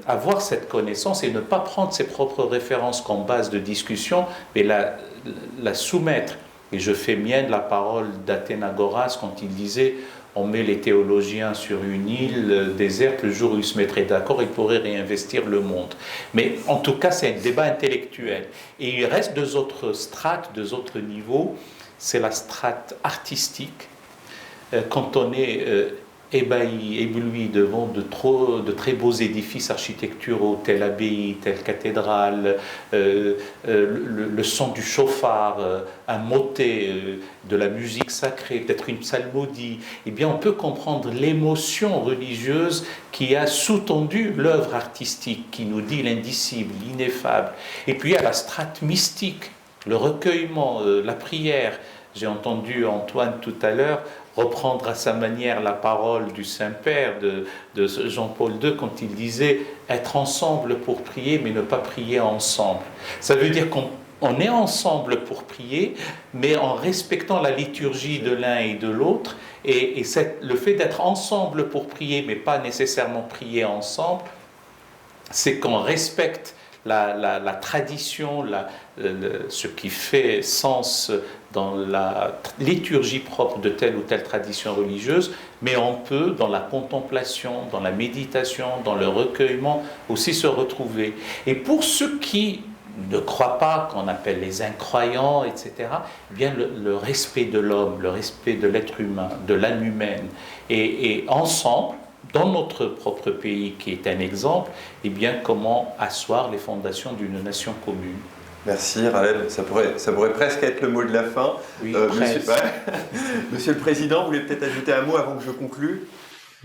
avoir cette connaissance et ne pas prendre ses propres références comme base de discussion, mais la soumettre. Et je fais mienne la parole d'Athénagoras quand il disait: on met les théologiens sur une île déserte, le jour où ils se mettraient d'accord, ils pourraient réinvestir le monde. Mais en tout cas, c'est un débat intellectuel. Et il reste deux autres strates, deux autres niveaux. C'est la strate artistique. Quand on est ébahi, ébloui devant de très beaux édifices architecturaux, telle abbaye, telle cathédrale, le son du chauffard, un motet, de la musique sacrée, peut-être une psalmodie, eh bien on peut comprendre l'émotion religieuse qui a sous-tendu l'œuvre artistique, qui nous dit l'indicible, l'ineffable. Et puis il y a la strate mystique, le recueillement, la prière. J'ai entendu Antoine tout à l'heure reprendre à sa manière la parole du Saint-Père, de Jean-Paul II, quand il disait « être ensemble pour prier, mais ne pas prier ensemble ». Ça veut dire qu'on est ensemble pour prier, mais en respectant la liturgie de l'un et de l'autre. Et le fait d'être ensemble pour prier, mais pas nécessairement prier ensemble, c'est qu'on respecte la tradition, ce qui fait sens dans la liturgie propre de telle ou telle tradition religieuse, mais on peut, dans la contemplation, dans la méditation, dans le recueillement, aussi se retrouver. Et pour ceux qui ne croient pas, qu'on appelle les incroyants, etc., eh bien le respect de l'homme, le respect de l'être humain, de l'âme humaine, et ensemble, dans notre propre pays, qui est un exemple, eh bien, comment asseoir les fondations d'une nation commune. Merci Raled, ça pourrait presque être le mot de la fin. Oui, Monsieur le Président, vous voulez peut-être ajouter un mot avant que je conclue?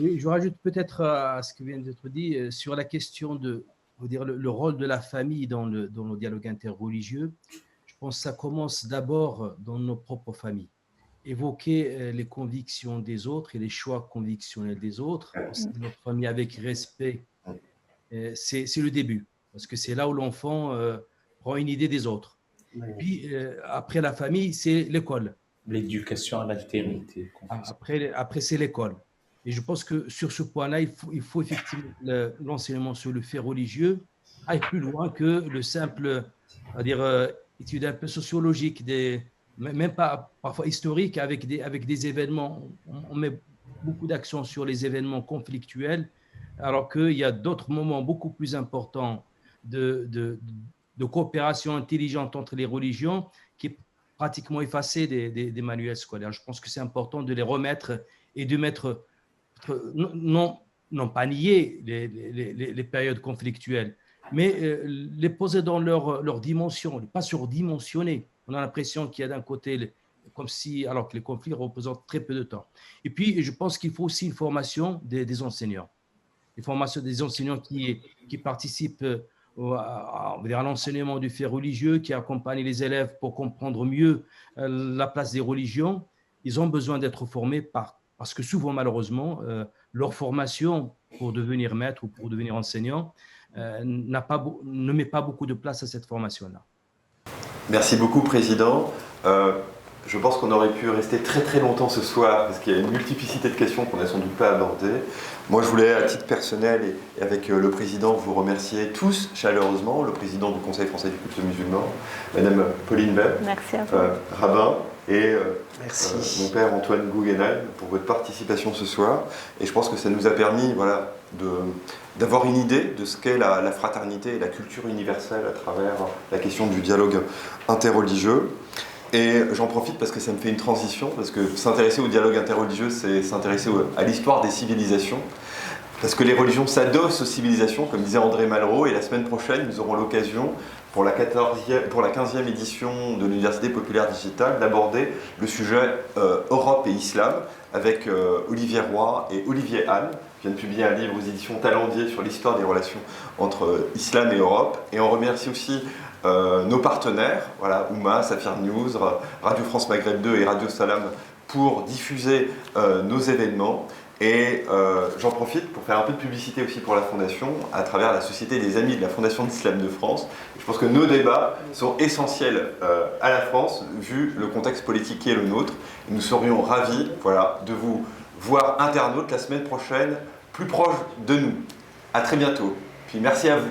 Oui, je rajoute peut-être à ce qui vient d'être dit sur la question de le rôle de la famille dans le dialogue interreligieux. Je pense que ça commence d'abord dans nos propres familles. Évoquer les convictions des autres et les choix convictionnels des autres, notre famille avec respect, c'est le début, parce que c'est là où l'enfant prend une idée des autres. Puis après la famille, c'est l'école. L'éducation à l'altérité. Après c'est l'école. Et je pense que sur ce point-là, il faut effectivement l'enseignement sur le fait religieux aille plus loin que le simple, étude un peu sociologique, même pas parfois historique, avec des événements. On met beaucoup d'accent sur les événements conflictuels, alors qu'il y a d'autres moments beaucoup plus importants de coopération intelligente entre les religions qui est pratiquement effacé des manuels scolaires. Je pense que c'est important de les remettre et de mettre, non pas nier les périodes conflictuelles, mais les poser dans leur dimension, pas surdimensionner. On a l'impression qu'il y a d'un côté, alors que les conflits représentent très peu de temps. Et puis, je pense qu'il faut aussi une formation des enseignants. Une formation des enseignants qui participent à l'enseignement du fait religieux, qui accompagnent les élèves pour comprendre mieux la place des religions. Ils ont besoin d'être formés parce que souvent, malheureusement, leur formation pour devenir maître ou pour devenir enseignant ne met pas beaucoup de place à cette formation-là. Merci beaucoup, Président. Je pense qu'on aurait pu rester très très longtemps ce soir parce qu'il y a une multiplicité de questions qu'on n'a sans doute pas abordées. Moi, je voulais, à titre personnel et avec le Président, vous remercier tous chaleureusement, le Président du Conseil français du culte musulman, Madame Pauline Bay, merci à vous. Rabbin, et Merci. mon père Antoine Guggenheim pour votre participation ce soir. Et je pense que ça nous a permis d'avoir une idée de ce qu'est la fraternité et la culture universelle à travers la question du dialogue interreligieux. Et j'en profite parce que ça me fait une transition, parce que s'intéresser au dialogue interreligieux, c'est s'intéresser à l'histoire des civilisations, parce que les religions s'adossent aux civilisations, comme disait André Malraux, et la semaine prochaine, nous aurons l'occasion, pour la 15e édition de l'Université populaire digitale, d'aborder le sujet Europe et Islam, avec Olivier Roy et Olivier Hall, qui viennent de publier un livre aux éditions Talendier sur l'histoire des relations entre Islam et Europe. Et on remercie aussi nos partenaires, Oumma, Safir News, Radio France Maghreb 2 et Radio Salam, pour diffuser nos événements. Et j'en profite pour faire un peu de publicité aussi pour la Fondation, à travers la Société des Amis de la Fondation d'Islam de France. Je pense que nos débats sont essentiels à la France, vu le contexte politique qui est le nôtre. Et nous serions ravis de vous voir internautes la semaine prochaine, plus proche de nous. À très bientôt. Puis merci à vous.